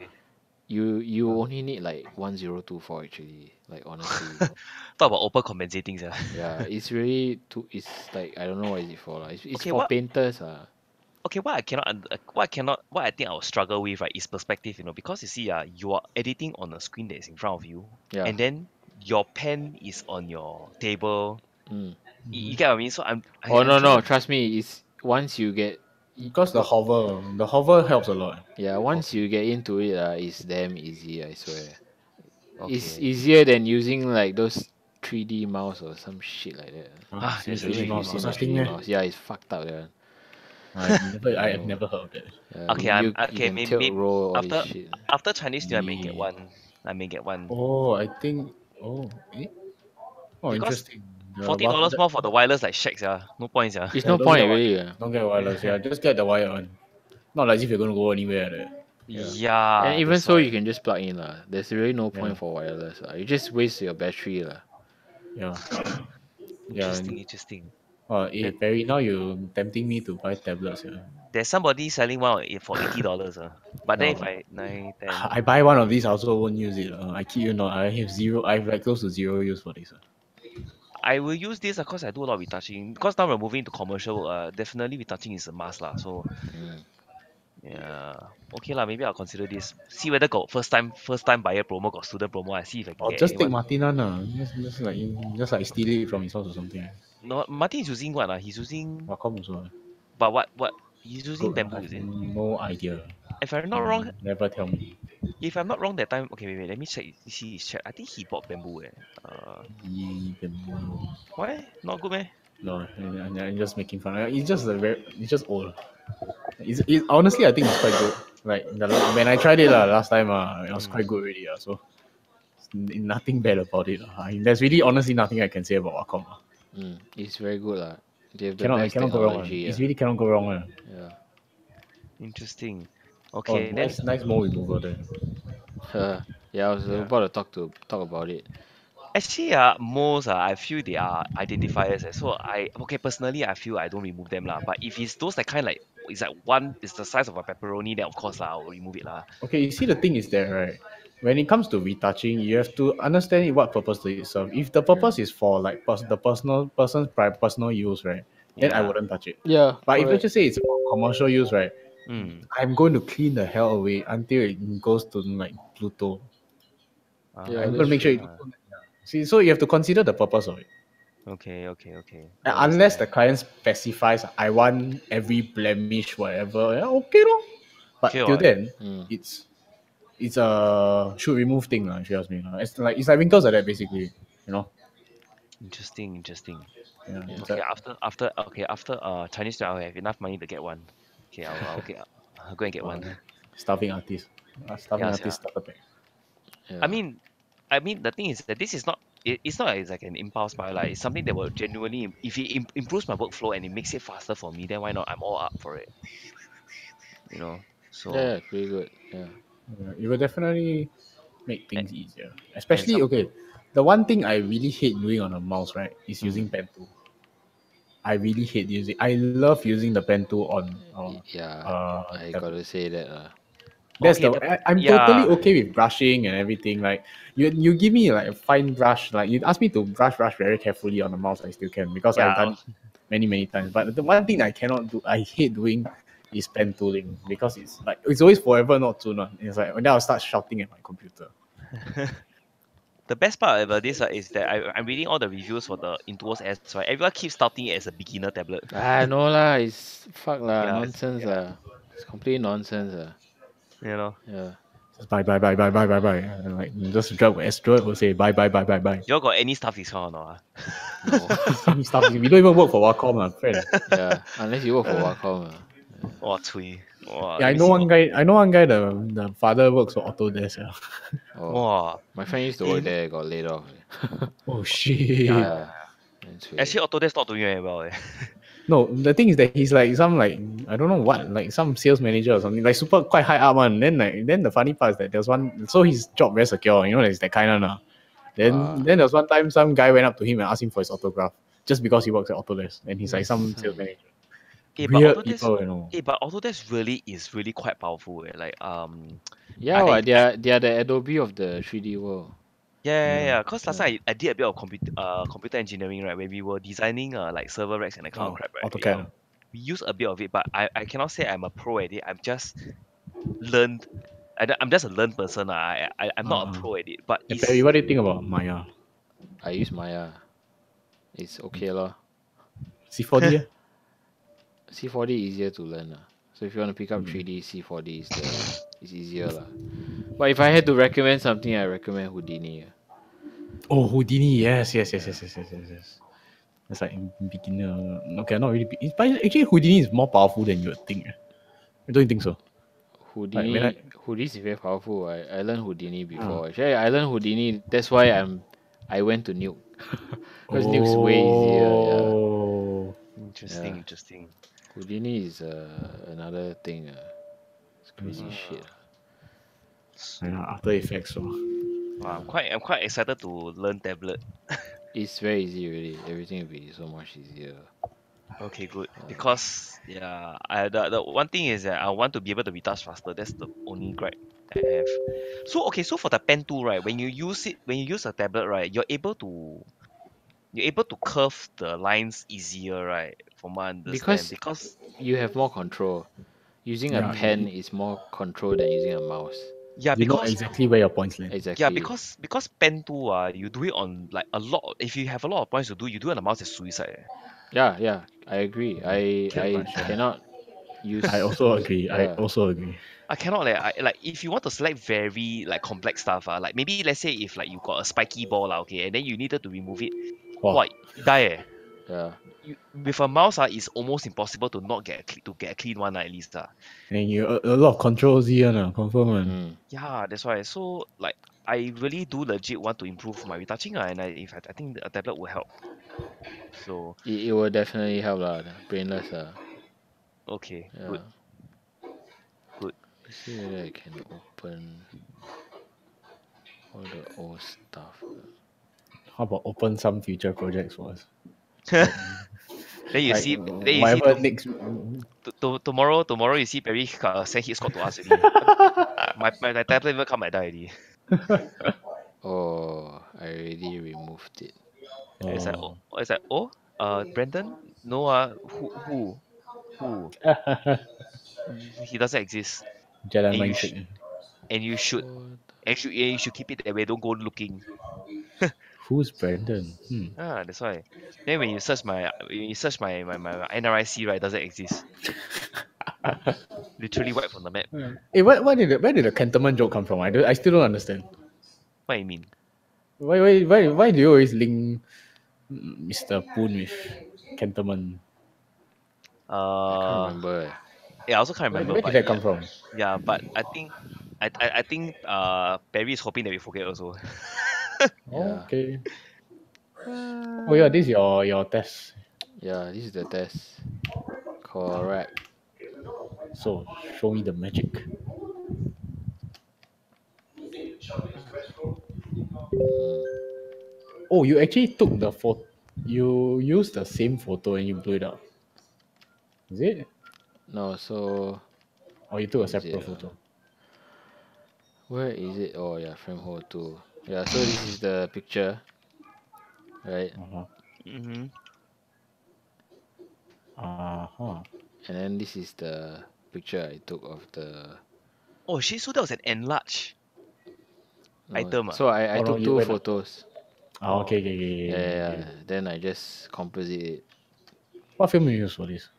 you only need like 1024 actually. Like honestly. talk about open compensating, sir. Yeah, it's really too. It's like I don't know what is it for. It's Okay, for what painters. what I think I will struggle with, right, is perspective, because you see, you are editing on a screen that is in front of you, Yeah. and then your pen is on your table. Mm. You get what I mean? So Oh I'm no trying no, to trust me. It's once you get. Because the hover helps a lot. Yeah, once okay. you get into it, it's damn easy. I swear. It's Okay. easier than using like those 3D mouse or some shit like that. See, There's a 3D If you've mouse, seen the such thing 3D eh? mouse, yeah, it's fucked up there. I have No. never heard of that. Okay, You can tilt roll all this after shit. Chinese New Year, I may get Yeah. one. I may get one Oh, I think. Oh, because interesting. $40 more for the wireless like shakes, yeah. No points, yeah. It's Yeah, no don't point get really. wireless. Don't get wireless. Yeah, just get the wired one. Not like if you're gonna go anywhere. Right? Yeah. And Yeah, even that's so, you why. can just plug in There's really no Yeah. point for wireless. You just waste your battery Yeah. Yeah. Interesting. Perry, now you tempting me to buy tablets. Yeah. There's somebody selling one for $80. But then Yeah, if but I 9, 10. I buy one of these, I also won't use it. I kid you not. I have zero. I have like close to zero use for this. I will use this because I do a lot of retouching. Because now we're moving to commercial, definitely retouching is a must lah. So Mm. yeah, okay lah. Maybe I'll consider this. See whether got first time buyer promo, got student promo. I see if I can Or get just take anyone. Martin one. Just like steal it from his house or something. No, Martin is using what? He's using, Wacom also. but what? He's using Good. I bamboo, have is it? no idea. If I'm not He wrong, never tell me. if I'm not wrong, that time. Okay, wait. Let me check. See his chat. I think he bought bamboo. Even Why? Not good, man. no, I'm just making fun. It's just old. Honestly, I think it's quite good. Like when I tried it last time, it was quite good already. So nothing bad about it. There's really honestly nothing I can say about Wacom. It's very good They have the Cannot best cannot go wrong. technology. It's really cannot go wrong. Yeah. Interesting. Oh, Okay, then nice mole remover there. Yeah, I was Yeah. about to talk about it. Actually, most I feel they are identifiers. So personally I feel I don't remove them lah. But if it's those that kind like it's like one is the size of a pepperoni, then of course lah I'll remove it lah. Okay, you see the thing is that right, when it comes to retouching, you have to understand what purpose does it serve. If the purpose is for like the personal use, right, then I Yeah. wouldn't touch it. Yeah, But if let's correct. just say it's for commercial use, right, I'm going to clean the hell away until it goes to like Pluto. Yeah, I'm going to that's make sure true. it. See, so you have to consider the purpose of it. Okay. And No, unless the understand. client specifies, I want every blemish, whatever, yeah, okay, no. But Okay, till what? then, Mm. it's a should remove thing, if you ask me. It's like wrinkles like that basically, you know. Interesting. Yeah, Yeah. it's Okay, like, after Chinese New Year, I'll have enough money to get one. Okay, I'll go and get one. starving artist. Starving Yeah, artist starter pack. Yeah. I mean the thing is that this is not it's not like an impulse buy like it's something that will genuinely if it improves my workflow and it makes it faster for me, then why not? I'm all up for it. You know. So Yeah, pretty good. Yeah. Yeah, it will definitely make and, things easier. and Especially some okay, the one thing I really hate doing on a mouse, right, is using Mm. pen tool. I really hate using. I love using the pen tool on Yeah, I tablet. gotta say that. That's okay the the I'm totally yeah okay with brushing and everything. Like you give me like a fine brush, like you ask me to brush very carefully on the mouse, I still can because I've yeah done it many times. But the one thing I cannot do, I hate doing is pen tooling because it's like it's always forever not soon. It's like then I'll start shouting at my computer. the best part about this is that I'm reading all the reviews for the Intuos S, right? Everyone keeps touting it as a beginner tablet. No lah, it's fuck lah, Yeah, nonsense yeah, It's complete nonsense you know. Yeah. Just bye. And like just drop Astro will say bye. Y'all got any stuff discount or not? No. Some stuff we don't even work for Wacom, my friend. Yeah, unless you work for Wacom. Wow, cui. Wow, Yeah, let I me know see. one guy. I know one guy. The father works for Autodesk. Yeah. Oh, Wow. my friend used to work there, got laid off. Oh shit. Yeah. That's weird. Actually, Autodesk not doing very well. No, the thing is that he's like some like I don't know what like some sales manager or something like super quite high up one. Then the funny part is that there's one so his job very secure. You know, there's that kind of nah. Then there was one time some guy went up to him and asked him for his autograph just because he works at Autodesk and he's like some sales manager. Weird people, you know. But Autodesk really is really quite powerful. Like Yeah, well, they are the Adobe of the 3D world. Yeah. Cause last time I did a bit of computer engineering, right? When we were designing like server racks and that kind of crap, right? AutoCAD. We use a bit of it, but I cannot say I'm a pro at it. I'm just learned. I'm just a learned person. I'm not a pro at it. But Hey, it's, Perry, what do you think about Maya? I use Maya. It's okay lah. C4D? C4D easier to learn lah. So if you want to pick up 3D, C4D is easier lah. But if I had to recommend something, I recommend Houdini. Oh, Houdini, yes. It's like beginner. Okay, not really. But actually, Houdini is more powerful than you would think. Don't you think so? Houdini is very powerful. I learned Houdini before. Actually, I learned Houdini. That's why I went to Nuke. Because Nuke's way easier. Yeah. Interesting. Houdini is another thing. It's crazy shit. After Effects. So. Wow, I'm quite excited to learn tablet. It's very easy really. Everything will be so much easier. Okay, good. Because the one thing is that I want to be able to retouch faster. That's the only gripe I have. So for the pen tool, right, when you use a tablet, right, you're able to curve the lines easier, right? From what I understand. Because you have more control. Using a pen is more control than using a mouse. Yeah, you know because exactly where your points land. Exactly. yeah, because pen tool you do it on like a lot. If you have a lot of points to do, you do it on the mouse is suicide. Yeah, I agree. I cannot use. I also agree. Yeah. I cannot like if you want to select very like complex stuff, like maybe let's say if like you got a spiky ball, okay, and then you needed to remove it, Wow. you die. Yeah. With a mouse, it's almost impossible to not get a clean one at least. And you a lot of control Z confirm one. Yeah, that's why. So like I really do legit want to improve my retouching, and I think a tablet will help. So It will definitely help lah. Brainless okay, Yeah. good. Let's see whether I can open all the old stuff. How about open some future projects for us? Like, Then you like see, then you see whatever next. tomorrow you see Perry send his squad to us already. My tablet even come and die already. Oh, I already removed it. And Oh. it's like Brandon, no who he doesn't exist, Jedi and mind trick. and you should What? and you should keep it that way. Don't go looking. Who's Brandon? That's why. Then when you search my NRIC, right, doesn't exist. Literally wiped from the map. Hey, where did the Cantonment joke come from? I still don't understand. What you mean? Why do you always link Mr. Poon with Cantonment? I can't Uh, remember. yeah, I also can't remember, Where did but that come from? yeah, but I think Perry is hoping that we forget also. Yeah. Okay. Oh yeah, this is your test. Yeah, this is the test. Correct. So show me the magic. Mm. Oh, you actually took the photo. You used the same photo and you blew it up. Is it? No, so Or you took a is it separate photo? where is it? Oh yeah, frame hole 2. Yeah, so this is the picture, right? Uh-huh. Mm-hmm. Uh-huh. And then this is the picture I took of the Oh shit, so that was an enlarged no, item. so I Oh no, took you two wait. photos. Ah, okay, Okay. okay, okay, Yeah, okay, yeah, okay. yeah. Then I just composite it What film you use for this?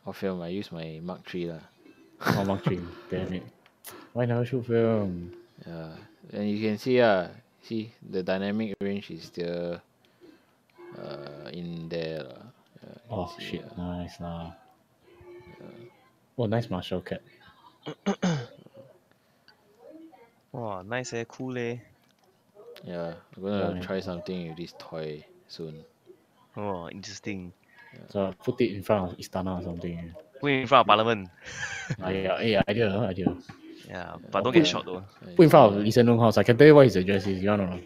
or film. I use my Mark 3 lah. Oh, Mark 3. Damn it. Why never shoot film? Yeah. And you can see the dynamic range is still in there lah. Yeah, you can Oh see shit, nice lah. Oh, nice martial cap. Wow, nice cool Yeah, I'm Yeah, gonna man. try something with this toy soon. Oh, interesting. So put it in front of Istana or something. Put in front of Parliament. Yeah, hey, idea. Yeah, but Or don't get put shot though. put in front See, of Lee Hsien Loong house. I can tell you what his address is. You wanna know?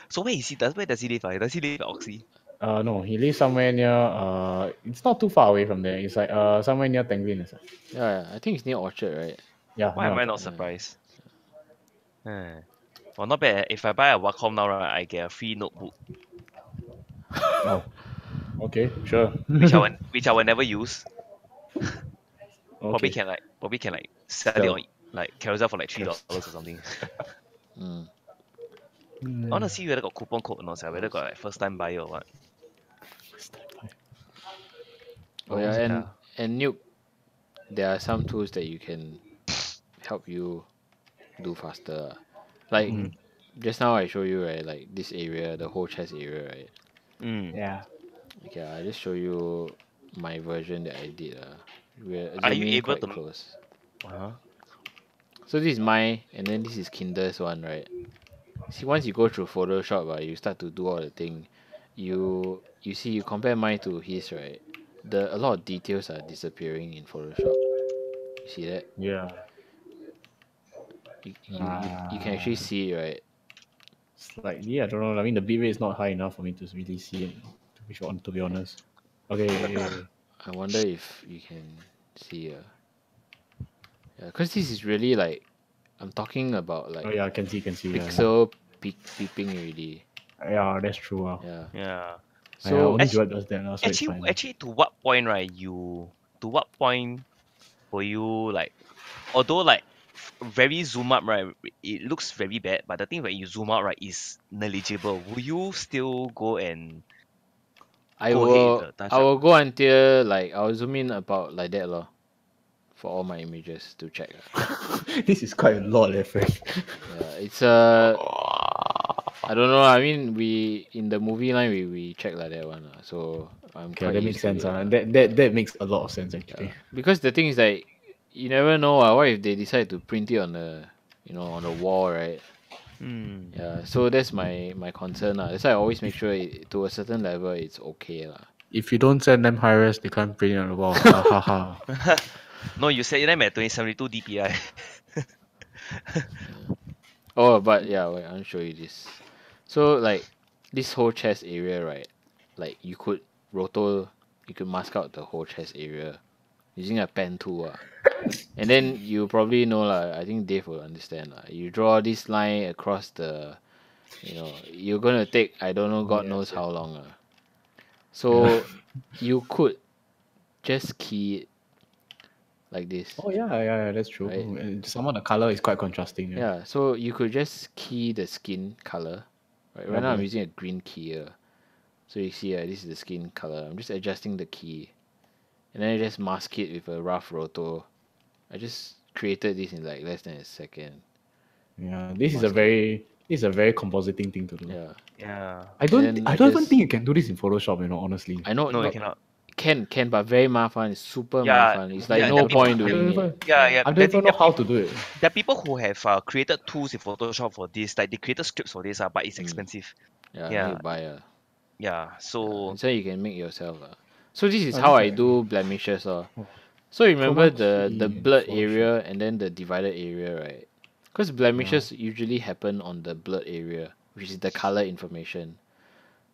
So where does he live? Does he live at Oxy? No, he lives somewhere near. It's not too far away from there. It's like somewhere near Tanglin. yeah, I think it's near Orchard, right? Yeah, Why near am I Orchard. not surprised? Well, not bad. If I buy a Wacom now, right, I get a free notebook, Oh, okay, sure. which I will never use. Okay. Probably can like sell it Sell. on like Carousel for like $3 or something. Mm. I wanna see whether got coupon code or not, whether got like first time buyer or what. Oh yeah, Yeah. and Nuke, there are some tools that you can help you do faster. Like just now I show you right, like this area, the whole chest area, right? Mm. Yeah. Okay, I just show you my version that I did. We're Are you zooming able quite to? close. Uh-huh. So this is my, and then this is Kinder's one, right? See, once you go through Photoshop, you start to do all the thing. You see, you compare mine to his, right? A lot of details are disappearing in Photoshop. You see that? Yeah. You can actually see it, right? Slightly, I don't know. I mean, the bitrate is not high enough for me to really see it. To be honest. Okay. I wonder if you can see. Yeah, because this is really like I'm talking about like Oh yeah, I can see. Yeah. pixel peeping already. Yeah, that's true. Yeah. Yeah. So only Actu- Joel does that now, so it's fine. Actually, to what point, right? To what point will you like? Although like very zoom up, right? It looks very bad, but the thing when you zoom out, right, is negligible. Will you still go and I go ahead with will the touch I up? will go until like I'll zoom in about like that lor, for all my images to check. This is quite a lot, friend. Yeah, it's I don't know. I mean, we in the movie line we check like that one. So I'm Okay, quite that used makes to sense. it. That makes a lot of sense actually. Yeah. Because the thing is like you never know. What if they decide to print it on the on the wall, right? Yeah, so that's my concern lah. That's why I always make sure to a certain level it's okay lah. If you don't send them high res, they can't print it on the wall. Ha ha ha. No, you set them at 2072 DPI. Oh, but yeah, wait, I'll show you this. So like this whole chest area, right? Like you could mask out the whole chest area using a pen tool. And then you probably know lah. I think Dave will understand lah. You draw this line across the, you're gonna take I don't know God knows how long So you could just key it like this. Oh yeah, that's true. Right. And some of the color is quite contrasting. Yeah, so you could just key the skin color. Right now I'm using a green key here. So you see, this is the skin color. I'm just adjusting the key, and then I just mask it with a rough roto. I just created this in like less than a second. Yeah, this is a very compositing thing to do. Yeah. Yeah. I don't even think you can do this in Photoshop, honestly. I know. No, you cannot. Can, but very mafan. It's super Yeah, mafan. It's like yeah, no there are point people- doing it. Yeah. I don't even know how to do it. There are people who have created tools in Photoshop for this. Like they created scripts for this, but it's expensive. Yeah, Yeah. you buy Yeah. So so you can make yourself. So this is Oh, how this I is- do blemishes. So remember Chroma the key blurred Photoshop. area and then the divided area, right? Because blemishes usually happen on the blurred area, which is the color information.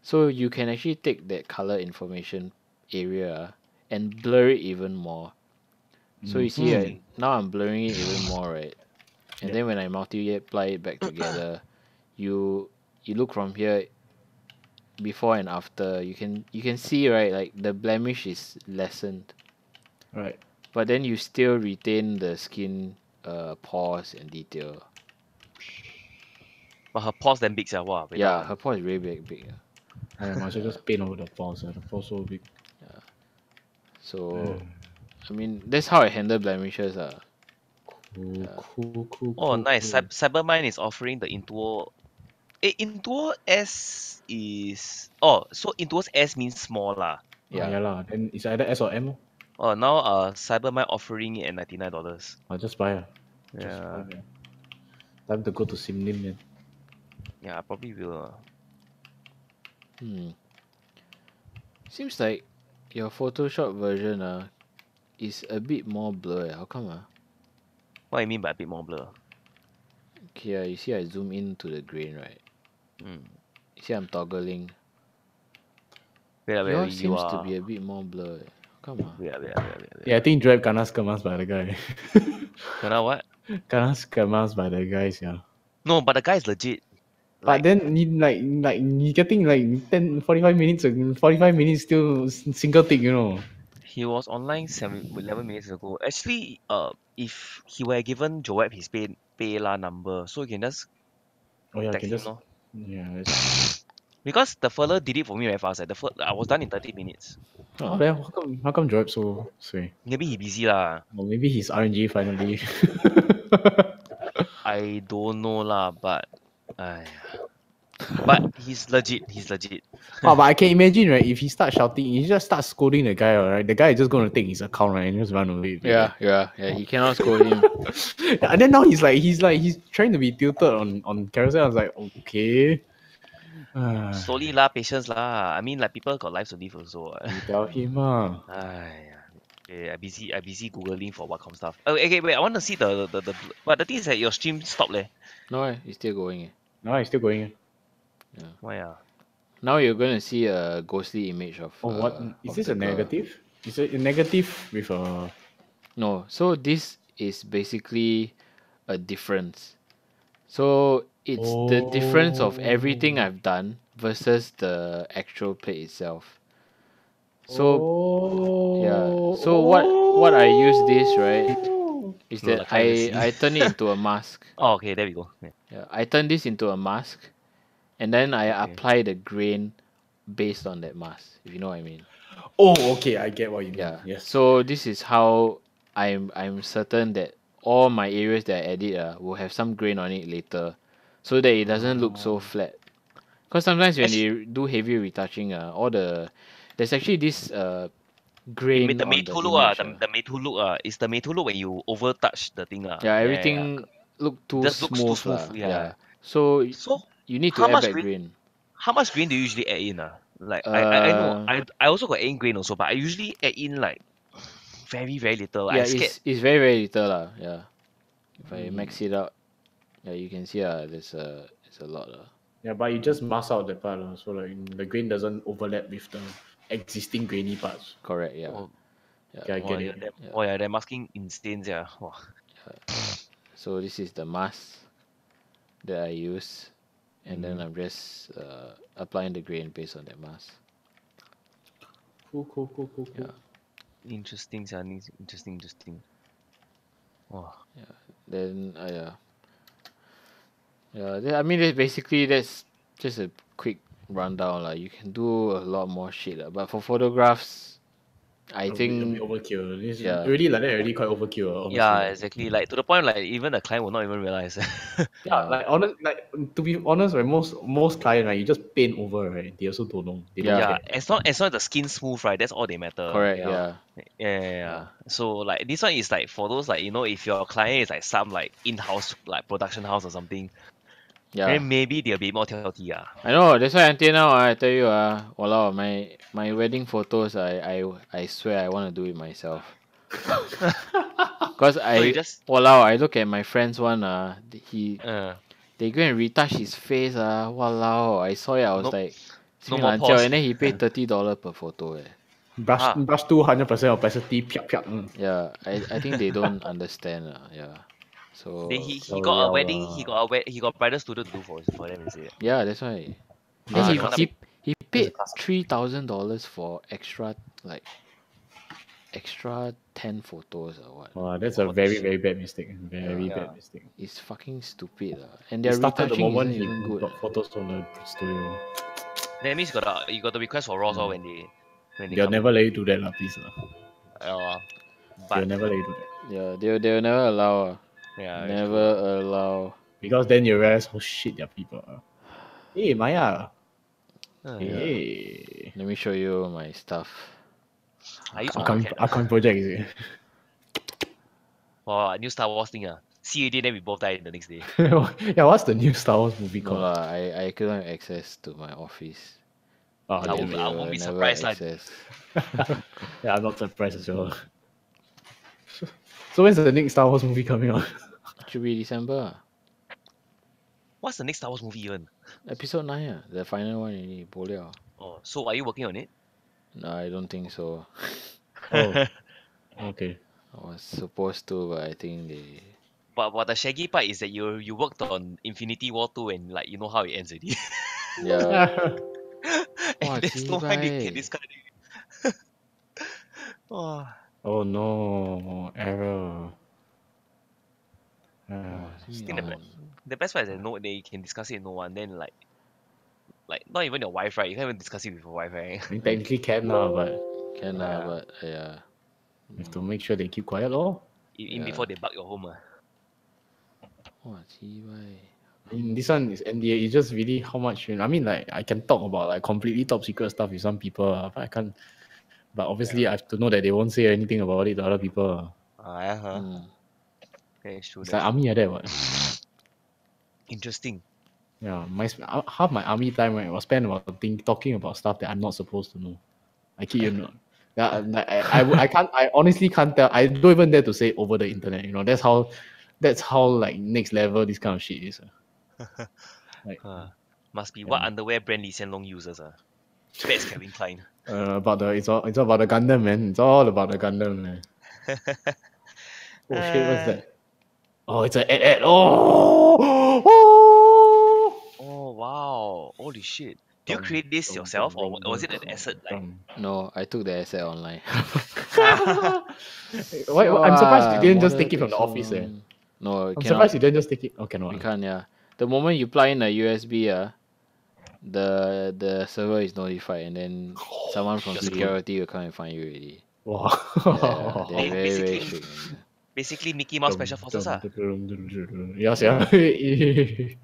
So you can actually take that color information area and blur it even more. So you see, right, now I'm blurring it even more, right? And then when I multiply it back together, you look from here, before and after, you can see, right, like the blemish is lessened, Right. but then you still retain the skin pores and detail. but her pores then big, wow. Yeah, her pore is really big. I might as well just paint over the pores. The pores so big. So I mean that's how I handle blemishes. Cool. Oh, nice. Cool. Cybermine is offering the Intuo. Intuo S is... Oh, so Intuo's S means small lah. Yeah lah. Then it's either S or M. Oh, now Cybermine offering it at $99. I'll just buy. Yeah. Time to go to Simlim, man. Yeah, I probably will. Seems like your Photoshop version is a bit more blur. How come What do you mean by a bit more blur? Okay, you see I zoom in to the grain, right? You see I'm toggling. Yours seems to be a bit more blur. How come Yeah, I think Drab kena skemas by the guy. Kena what? Kena skemas by the guys, yeah. No, but the guy is legit. But then you getting like 45 minutes still single tick, He was online 11 minutes ago. Actually, if he were given Joab his payla number, so you can just Oh yeah, text can him, just lor. yeah. Because the fella did it for me very fast. I was done in 30 minutes. Oh, then how come Joab so sway? Maybe he busy lah. Or maybe his RNG finally. I don't know lah, but but he's legit. Oh, but I can imagine, right? If he starts shouting, he just starts scolding the guy, right? The guy is just gonna take his account, right, and just run away. Yeah. He cannot scold him. Yeah, and then now he's trying to be tilted on carousel. I was like, okay. Slowly lah, patience lah. I mean, like people got lives to live also. You tell him, Okay, I busy googling for Wacom stuff. Okay, wait. I want to see the. But the thing is that your stream stopped leh. No, it's still going. No, he's still going. Why Now you're gonna see a ghostly image of. Oh, what is of this the a girl. negative? Is it a negative with a? No, so this is basically a difference. So it's the difference of everything I've done versus the actual plate itself. So yeah. So what I use this, right, is No, that I can't even I turn it into a mask. Oh, okay, there we go. Yeah. Yeah, I turn this into a mask, and then I Okay. apply the grain based on that mask. If you know what I mean. Oh, okay, I get what you mean. Yeah. Yes. So this is how I'm certain that all my areas that I edit will have some grain on it later, so that it doesn't look so flat. Because sometimes when you do heavy retouching, there's actually this grain The on Meitu the look image. the Meitu look is the Meitu look when you over touch the thing Yeah, everything look too Just looks too smooth. smooth, yeah. So So you need to how add much back green? grain. How much grain do you usually add in? Like I know Uh, I also got add in grain also, but I usually add in like very very little. yeah, I scared. it's very very little lah. Yeah, if I Mm. max it out, yeah, you can see there's a lot lah. Yeah, but you just mask out that part, so like the grain doesn't overlap with the existing grainy parts. Correct. Yeah. Oh, Yeah. Okay, I get yeah, it. Yeah. they're masking insane, yeah. Wow. So this is the mask that I use, and then Mhm. I'm just applying the grain based on that mask. Cool. Yeah. Interesting, yeah. Interesting. Wow. Then I mean that's just a quick rundown lah. You can do a lot more shit lah. But for photographs, I A bit think overkill. This yeah. already like that, already quite overkill, honestly. Yeah, exactly. Like to the point, like even the client will not even realize. Yeah, like to be honest, right, most client, right, you just paint over, right? They also don't know. They don't Yeah. Yeah, care. as long as the skin smooth, right? That's all they matter. Correct. Yeah. Yeah. Yeah. So like this one is like for those like if your client is like some like in-house like production house or something, Yeah. then maybe they'll be more healthy. I know. That's why until now I tell you walao, my wedding photos I swear I want to do it myself. Cause So you just walao, I look at my friend's one uh they go and retouch his face walao, I saw it I was no like no more 心懒觉 pause. and then he paid $30 per photo Brush Ah. brush 200% opacity, piak. Yeah, I think they don't understand yeah. So Then he So got a real, wedding. He got bridal studio to do for them. Is it? yeah, that's why. Then That's a he classic. he That's a paid classic. $3,000 for extra 10 photos or what. Wow, that's a What the very, shit? very bad mistake. Very Yeah. bad mistake. It's fucking stupid and It their started the retouching moment isn't he even good. got photos from the studio. That means you got the request for Raws Yeah. when they They'll come never in. let you do that, please. Uh, They'll but never let you do that. Yeah, they'll never allow. yeah, that's true. Never allow. Because then you realize, oh shit, there are people. Hey, Maya. Yeah. Hey. Let me show you my stuff. I use Upcoming project, is it? for a new Star Wars thing. See you did, then we both died the next day. Yeah, what's the new Star Wars movie No called? lah, I couldn't have access to my office. Oh, And I then damn won't, it. I won't be never surprised. access. Yeah, I'm not surprised as well. So when's the next Star Wars movie coming out? Should be December. What's the next Star Wars movie even? Episode 9 the final one already. Boliao. Oh, so are you working on it? No, I don't think so. Oh, okay. I was supposed to, but I think they. But the shaggy part is that you worked on Infinity War 2 and like you know how it ends already. Yeah. And Wow, there's no one they can jibai. discard it. Oh. Oh no, error. Wow, think the best part is that they can discuss it with no one. Then like not even your wife, right? You can't even discuss it with your wife, right? I mean, technically can now, but can Yeah. but yeah. you have to make sure they keep quiet, lor. In Yeah. before they bug your home. Wow, jibai. I mean, this one is NDA. It's just really how much. I mean, like I can talk about like completely top secret stuff with some people, but I can't. But obviously, I have to know that they won't say anything about it to other people. Yeah. Mm. That's true. It's That's like army like that, what? interesting. Yeah, half my army time right was spent about talking about stuff that I'm not supposed to know. I kid you not. Yeah, like, I can't. I honestly can't tell. I don't even dare to say over the internet. You know, that's how like next level this kind of shit is. Like Must be Yeah. what underwear brand Lee Hsien Loong uses. That's Calvin Klein. about the it's all about the Gundam, man. It's all about the Gundam, man. Oh shit, what's that? Oh, it's an ad. Oh, Oh wow! Holy shit! Do you create this yourself, or was it an asset like? No, I took the asset online. Why, I'm surprised you didn't just take it from the office. No, I'm cannot. surprised you didn't just take it. Oh, cannot. We can't. Yeah, the moment you plug in a USB, the server is notified, and then someone from Just security will come and find you already. Wow. Yeah, they're Hey, very very basically- strict. Basically, Mickey Mouse Special Forces. Yes, yeah. The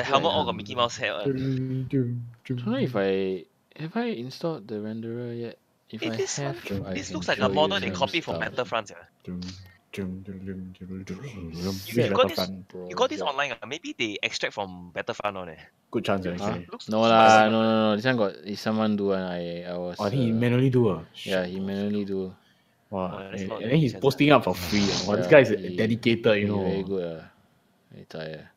helmet all got Mickey Mouse head. I don't know if have I installed the renderer yet. If I This have, I this can looks like show a model you they some copied from stuff. Battlefront. Which You got this. Battlefront? You got this Project. online. Maybe they extract from Battlefront on it. Good chance Huh? actually. No looks lah, quite no. This one got is someone do one. I was. Oh, he manually do Yeah, he manually do. Wow, Oh, that's not and then he's decent, posting up for free. Wow, this Yeah, guy is he- dedicated, He you very know. good. Very tired.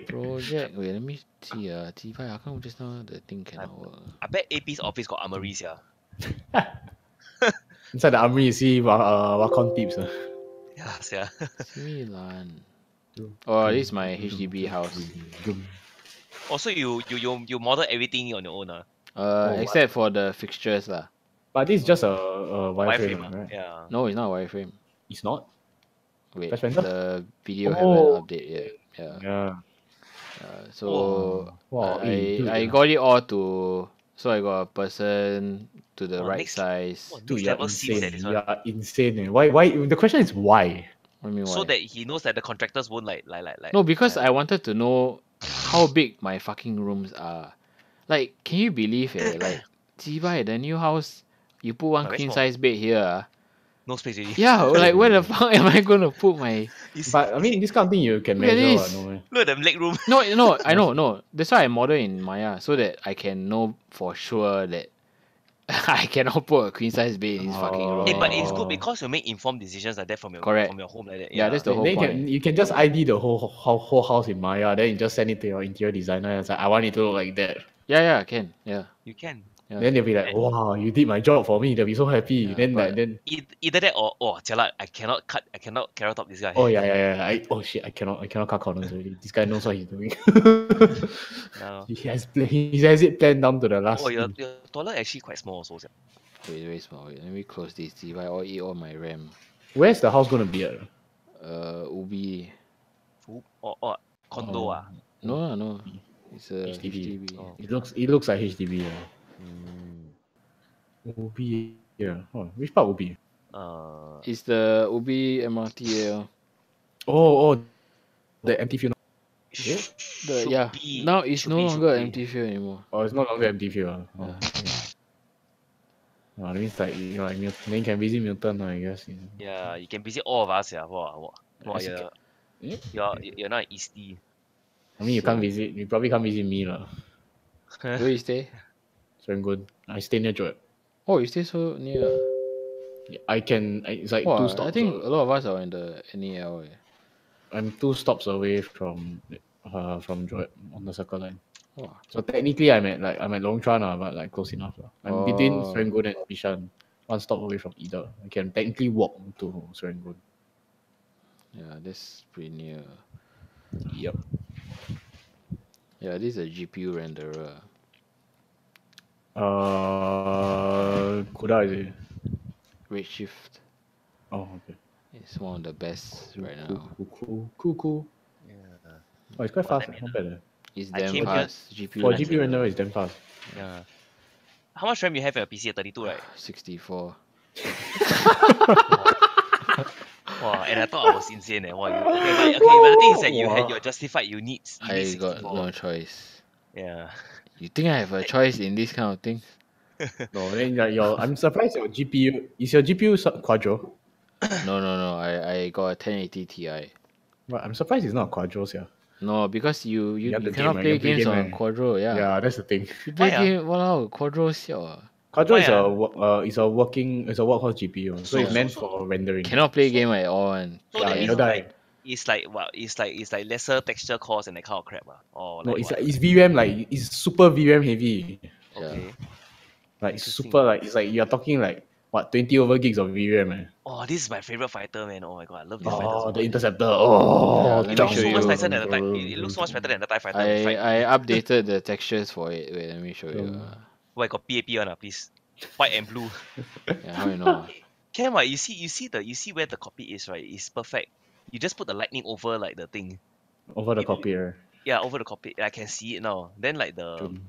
Project. Wait, let me see. T5. How come just now the thing cannot work? I bet AP's office got armories, yeah. Inside the armory, you see Wakon tips. Yes, yeah. Similan. Oh, this is my HDB house. Also, you model everything on your own, Except for the fixtures lah. But this is just a wireframe, wireframe, right? yeah. No, it's not wireframe. It's not? Wait, Press enter? the video Oh. haven't updated yet. Yeah. Yeah. So Wow, I dude, got it all to. So I got a person to the right next- size. oh, dude, next you're level scenes at this insane. one. You're insane. Why? The question is why? What do you mean So why? that he knows that the contractors won't like. No, because I wanted to know how big my fucking rooms are. Like, can you believe it? Like, Zibai, the new house, you put one But very queen small. size bed here. no space already. Yeah, like where the fuck am I gonna put my? But I mean, this kind of thing you can Look at measure. this. No way. Look at the leg room. No, I know, no. That's why I model in Maya so that I can know for sure that I cannot put a queen size bed in this fucking room. Hey, but it's Oh. good because you make informed decisions like that from your Correct. home like that. Yeah, that's the whole Then point. you can just ID the whole house in Maya. Then you just send it to your interior designer. And it's like, I want it to look like that. Yeah, can. Yeah. You can. Yeah. Then they'll be like, wow, you did my job for me. They'll be so happy. Yeah, then but- then Either that or jialat, I cannot carrot top this guy. oh yeah. Oh shit, I cannot cut corners already. This guy knows what he's doing. No. he has it planned down to the last. Oh, your toilet actually quite small also. Sia. Wait, very small. Wait, let me close this. If I all eat all my RAM. Where's the house gonna be at? Ubi. Or condo ah. No. It's a HDB. HDB. Oh. It looks like HDB. Ubi. Yeah. Oh, which part Ubi? It's the Ubi MRT. Oh, the empty field. Yeah. Now it's no longer empty field anymore. Oh, it's no longer empty field. Oh, Yeah. oh, that means like like then you can visit Milton, I guess. Yeah, you can visit all of us. Yeah, wow. Yes, you You're not Eastie. I mean, you can't visit. You probably can't visit me lah. Where you stay? Serangoon. I stay near Joet. Oh, you stay so near. It's like Wow, 2 stops. I think a lot of us are in the NEL. I'm 2 stops away from Joet on the Circle Line. Wow. So technically, I'm at Long Chuan, but like close enough. I'm between Oh. Serangoon and Bishan, 1 stop away from either. I can technically walk to Serangoon. Yeah, that's pretty near. Yep. Yeah, this is a GPU renderer. Kuda is it? Redshift. Oh, okay. It's one of the best right now. Cool. Yeah. Oh, it's quite Oh, fast. let me Not bad. It's I damn came fast. GPU For GPU renderer, it's damn fast. Yeah. How much RAM you have in your PC? 32, right? 64. Wow, and I thought I was insane. Wow, but the thing is that you're justified. You need I 64. got no choice. Yeah. You think I have a choice in this kind of thing? No, then like I'm surprised your GPU is your GPU Quadro. No. I got a 1080 Ti. But I'm surprised it's not Quadro, yeah. No, because you have the cannot game, right? play You play games game, on right? Quadro. Yeah. That's the thing. You play Why, ah? game. Wow, Quadro siao. Quadro Why, is a workhorse GPU, so it's meant for rendering. Cannot play game at all. One. So Yeah, that you'll is die. like it's like what? It's like lesser texture cores and that kind of crap. Or No, like it's what? like it's VRAM, like it's super VRAM heavy. Okay. Like Interesting. super, like it's like you're talking like what 20 over gigs of VRAM, man. Oh, this is my favorite fighter, man. Oh my god, I love this fighter. Oh, So the much. Interceptor. Oh, Yeah, let me It looks show so much you. nicer than the TIE. It looks so much better than the TIE fighter. I updated the textures for it. Wait, let me show you. Why got PAP on please? White and blue. Yeah, how you know? Can what? You see where the cockpit is, right? It's perfect. You just put the lightning over like the thing. over the cockpit. Right? Yeah, over the cockpit. I can see it now. Then like Then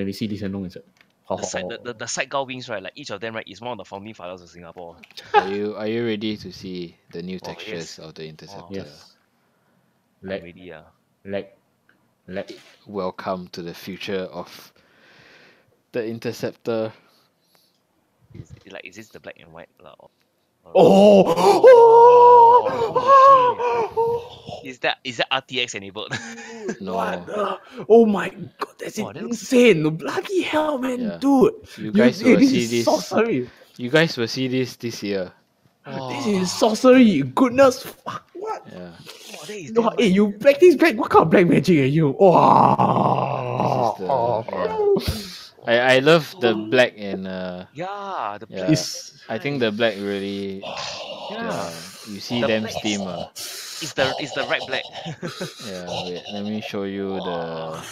we see this and inside. the side gull wings, right? Like each of them, right, is one of the founding fathers of Singapore. Are you ready to see the new Oh, textures yes. of the Interceptor? Yes. Already, Lag. Welcome to the future of the Interceptor. Is this the black and white? Oh! Is that RTX enabled? No. What the? Oh my god, that's Wow, that looks- insane! Bloody hell, man, Yeah. dude! You guys hey, will this see is this. sorcery. You guys will see this year. This is sorcery. Goodness, fuck, what? Yeah. Wow, that is No, damn hey, you practice black. What kind of black magic are you? This is the I love the black and yeah, the yeah. black. It's I think the black really Yeah. you see The them black steam is the right black. yeah, wait, let me show you the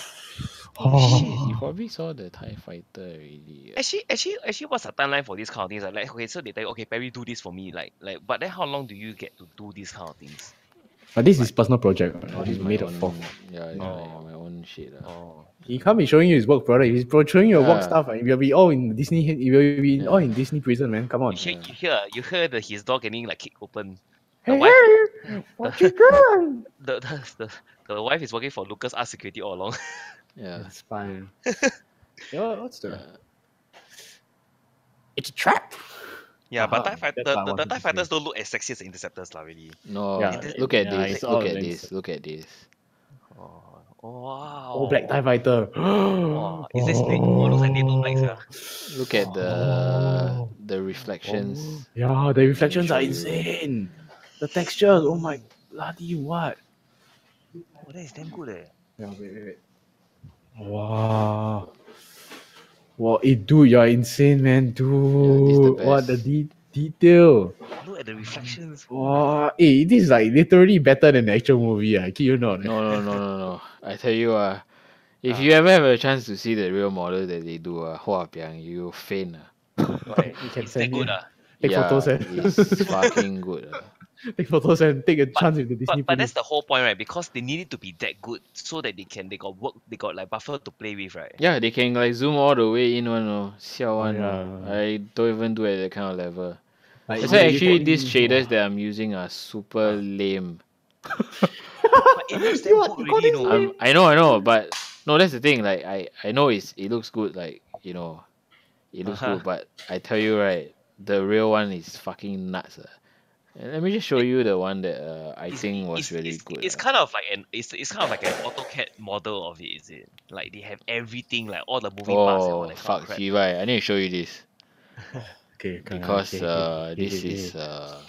Oh shit. you probably saw the TIE fighter already. Actually, what's the timeline for these kind of things? Like, okay, so they tell you, okay, Perry, do this for me. But then how long do you get to do these kind of things? but this is personal project. No, Right? this He is my made a own fork. it's Oh. my own shit. Oh. He can't be showing you his work product. He's showing you your work Yeah. stuff. It will be all in Disney. It will be all Yeah. in Disney prison, man. Come on. You hear his door getting like kicked open. The Hey, wife, hey, what you doing? the wife is working for Lucas Art Security all along. Yeah. It's fine. Yeah, what's the? Yeah. It's a trap. Yeah, but Haha, that's what I the wanted TIE to fighters say. don't look as sexy as Interceptors, lah, really. No, Yeah, look at yeah, this. it's all Look at nice. this. Look at this. Oh, wow. Oh, Black TIE Fighter. Wow. Is this looks like NATO Black, yeah. Look at the reflections. Yeah, the reflections show are you. insane. The textures, oh my bloody what? Oh, that is damn good, eh. Yeah, wait. Wow. Wow, dude, you're insane, man, dude. this the What the best. detail. Look at the reflections. Wow, this is like literally better than the actual movie. I kid you not. No. I tell you if you ever have a chance to see the real model that they do Hua Piang, you faint. Right. You can Is that send me. good, Take photos and it's fucking good. take photos and take a chance with the Disney But that's police. the whole point, right? Because they need it to be that good so that they got like buffer to play with, right? Yeah, they can like zoom all the way in one, siao one. yeah. I don't even do at that kind of level. Like, That's why you actually can- these shaders that I'm using are super lame. But it looks damn good got already, this no? I know, but no, that's the thing. Like I know it looks good, like it looks Uh-huh. good, but I tell you right, the real one is fucking nuts. And let me just show you the one that I think was really good. It's kind of like it's kind of like an AutoCAD model of it, is it? Like they have everything, like all the moving parts and all Oh that kind fuck, of crap. Levi, I need to show you this Okay, because this okay. is Oh.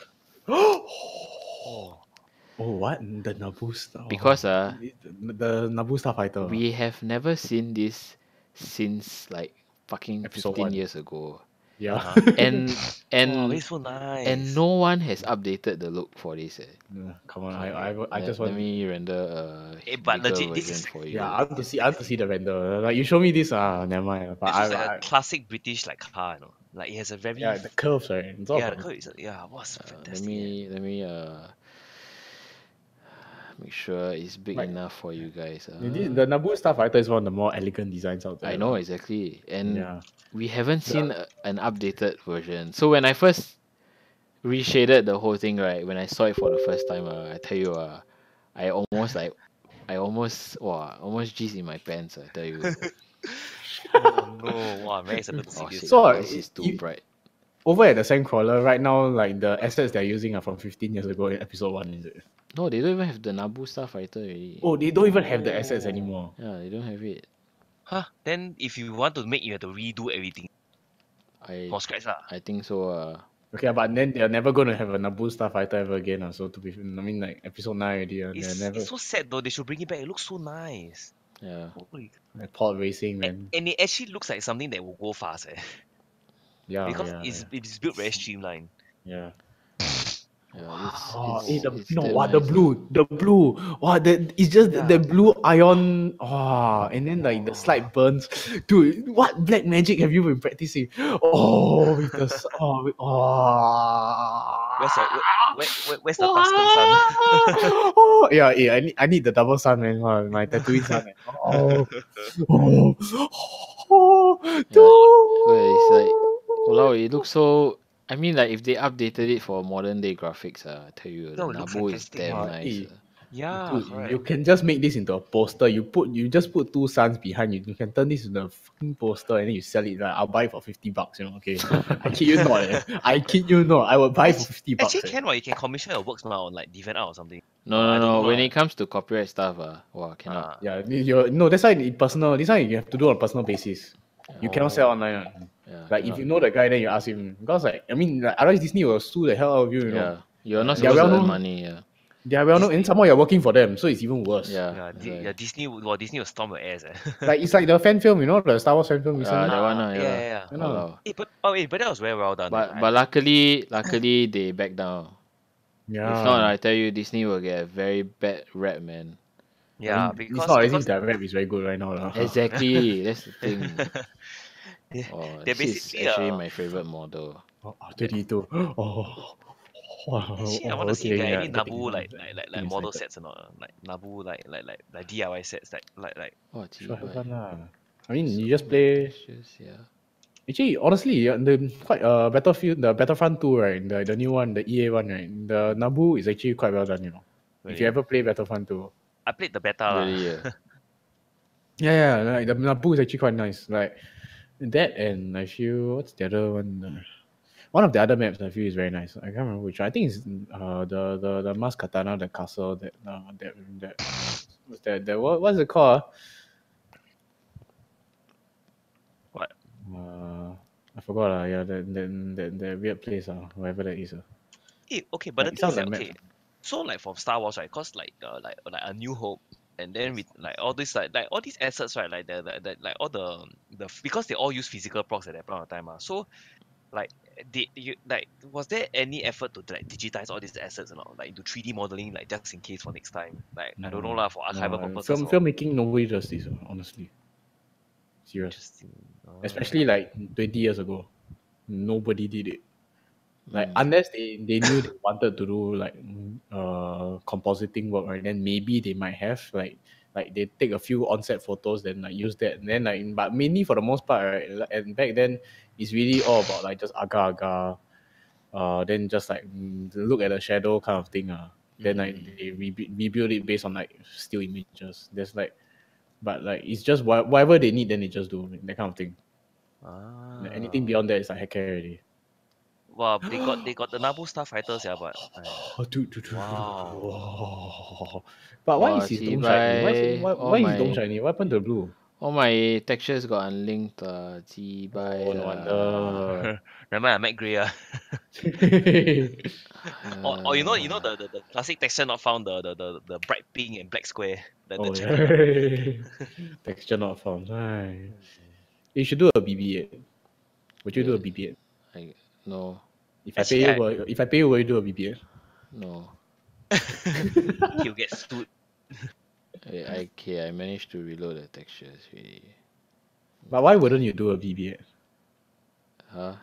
Oh, what? The Naboo stuff. because the Naboo Starfighter. we have never seen this since like fucking Episode 15 one. years ago. Yeah. And Oh, it's so nice. and no one has updated the look for this. Come on, I just Let want. me render a but bigger legit, this version is for you. Yeah, I want to see the render. Like you show me this, never mind. But this looks like I a classic British like car, you know. Like it has a very yeah, the curves, right? It's all the about- curve is was fantastic. let me make sure it's big Right. enough for you guys. The Naboo Starfighter is one of the more elegant designs out there. I know exactly, and Yeah. we haven't seen an updated version. So when I first reshaded the whole thing, right, when I saw it for the first time, I tell you, I almost almost G's in my pants. I tell you. Oh no, wow, I'm very excited to see Oh this. shit, So, this is too you- bright. Over at the Sandcrawler, right now, like the assets they're using are from 15 years ago in episode 1, is it? No, they don't even have the Naboo Starfighter already. Oh, they don't even have the assets anymore. Yeah, they don't have it. Huh? Then if you want to make, you have to redo everything I from scratch, lah. I think so. Okay, but then they're never going to have a Naboo Starfighter ever again. So to be, I mean, like episode 9 already. It's so sad though. They should bring it back. It looks so nice. Yeah. Holy. Like pod racing, man. And it actually looks like something that will go fast, Yeah, because yeah, it's built very streamlined. yeah. Yeah, The damn nice, the blue, wow, it's just Yeah. the blue ion, and then like the slight burns, dude. What black magic have you been practicing? Oh, with the Where's the Tuscan sun? oh, yeah, I need the double sun, man. Wow, my Tatooine sun. Man. Dude. It's like, wow, it looks so. I mean, like if they updated it for modern day graphics, I tell you, the No, it looks Naboo is fantastic, damn Wow, nice. Yeah, Dude, correct. you can just make this into a poster. You just put two suns behind you. You can turn this into a fucking poster and then you sell it. Like, I'll buy it for $50, okay? I kid you not, I kid you not. I will buy it for $50. Actually, can what you can commission your works now on like DeviantArt or something. No, I don't know. When it comes to copyright stuff, cannot. Yeah, no, that's why in personal. This one you have to do on a personal basis. You cannot sell online. Yeah, Like cannot. if you know the guy, then you ask him. Because like I mean, like, otherwise Disney will sue the hell out of you. You know. You're not They are supposed to well earn known. money. Yeah. They are well known, and somehow you're working for them, so it's even worse. Yeah. Disney will storm your ass. Like it's like the fan film, the Star Wars fan film recently. That one, yeah. You know. But that was very well done. But luckily they back down. Yeah. If not, I tell you, Disney will get a very bad rap, man. Yeah, I mean, because it's not as if their rap is very good right now. Exactly, that's the thing. they're This is basically actually my favorite model. 22. Oh. Wow. Actually, I want to see okay, any getting Nabu excited. like model sets or not, like Nabu like DIY sets like. Oh, Sure, have gee, fun lah. I mean, you just play. Yeah. Actually, honestly, the quite Battlefield, the Battlefront 2, right? The new one, the EA one, right? The Nabu is actually quite well done, If Really? you ever play Battlefront 2. I played the beta lah. Really, yeah. Yeah, like the Nabu is actually quite nice. Like that, and I feel what's the other one? One of the other maps I feel is very nice. I can't remember which one. I think it's the Mas Katana, the castle what's it called? What? I forgot. Yeah, that weird place. Wherever that is. Okay, but Like, the thing is sounds that, like okay, so like from Star Wars, right? Cause like A New Hope, and then with like all this like all these assets, right? Like the like all the because they all use physical procs at that point of time, so like was there any effort to like digitize all these assets or not, like into 3D modeling, like just in case for next time, like I don't know lah, for archival purposes. Filmmaking nobody does this, honestly. Serious. Interesting. Especially like 20 years ago, nobody did it. Like unless they knew they wanted to do like compositing work, right? Then maybe they might have like they take a few onset photos, then like use that, and then like but mainly for the most part, right? And back then it's really all about like just agar, then just like look at the shadow kind of thing, then like they rebuild it based on like still images. There's like, but like it's just whatever they need, then they just do that kind of thing. Like, anything beyond that is like heck already. Wow, they got the Nabu Starfighters, yeah, but Dude. wow. But why is his dome shiny? Why is his dome shiny? What happened to the blue? All my textures got unlinked. Oh, no wonder. Remember I met Grey. Or you know the classic texture not found, the bright pink and black square. Texture not found. Right. You should do a BB-8. Would you do a BB-8? No. If I pay you, will you do a BB-8? No. He'll get sued. I managed to reload the textures really. But why wouldn't you do a BB-8? Huh?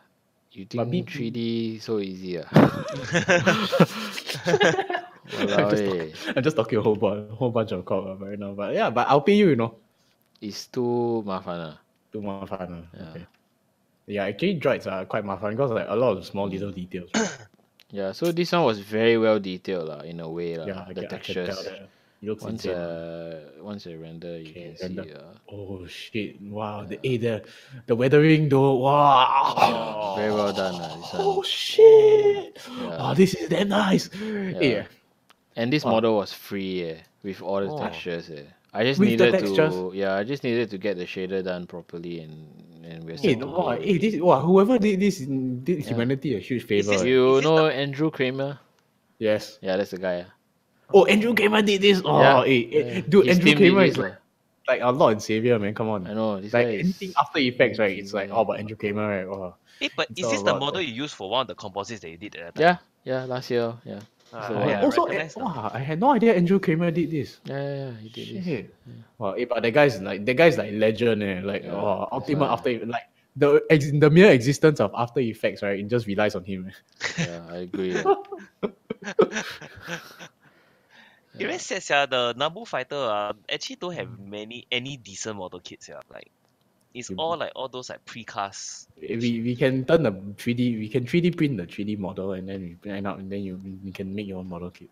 You think 3D so easy? I'm just talking a whole bunch of crap right now. But yeah, but I'll pay you, It's too mafan. Too mafan. Yeah. Okay. Yeah, actually droids are quite mafan because like a lot of small little details. Right? Yeah, so this one was very well detailed in a way. Yeah, the textures. I can tell that. It looks insane. Once I render, you can see. Oh shit! Wow, the weathering though. Wow, very well done. This one. Oh shit! Yeah. Oh, this is damn nice. Yeah. And this model was free. With all the textures. I just with needed the textures? I just needed to get the shader done properly and we're whoever did this did humanity a huge favor. You know Andrew Kramer? Yes. Yeah, that's the guy. Oh, Andrew Kramer did this. Oh, dude, Andrew Kramer is like a Lord and Savior, man. Come on. I know. This like guy anything After Effects, right? It's like all about Andrew Kramer, right? Oh, but is this the model you used for one of the composites that you did at that time? Yeah, last year. Yeah. I had no idea Andrew Kramer did this. Yeah, he did this. Yeah. Wow, but that guy's like legend, ultimate After Effects. Like the mere existence of After Effects, right? It just relies on him. Yeah, I agree. It really says the Nabu fighter actually don't have any decent model kits. Like it's all like all those like precast. We can turn the 3D. We can 3D print the 3D model and then we print out, and then you can make your own model kit.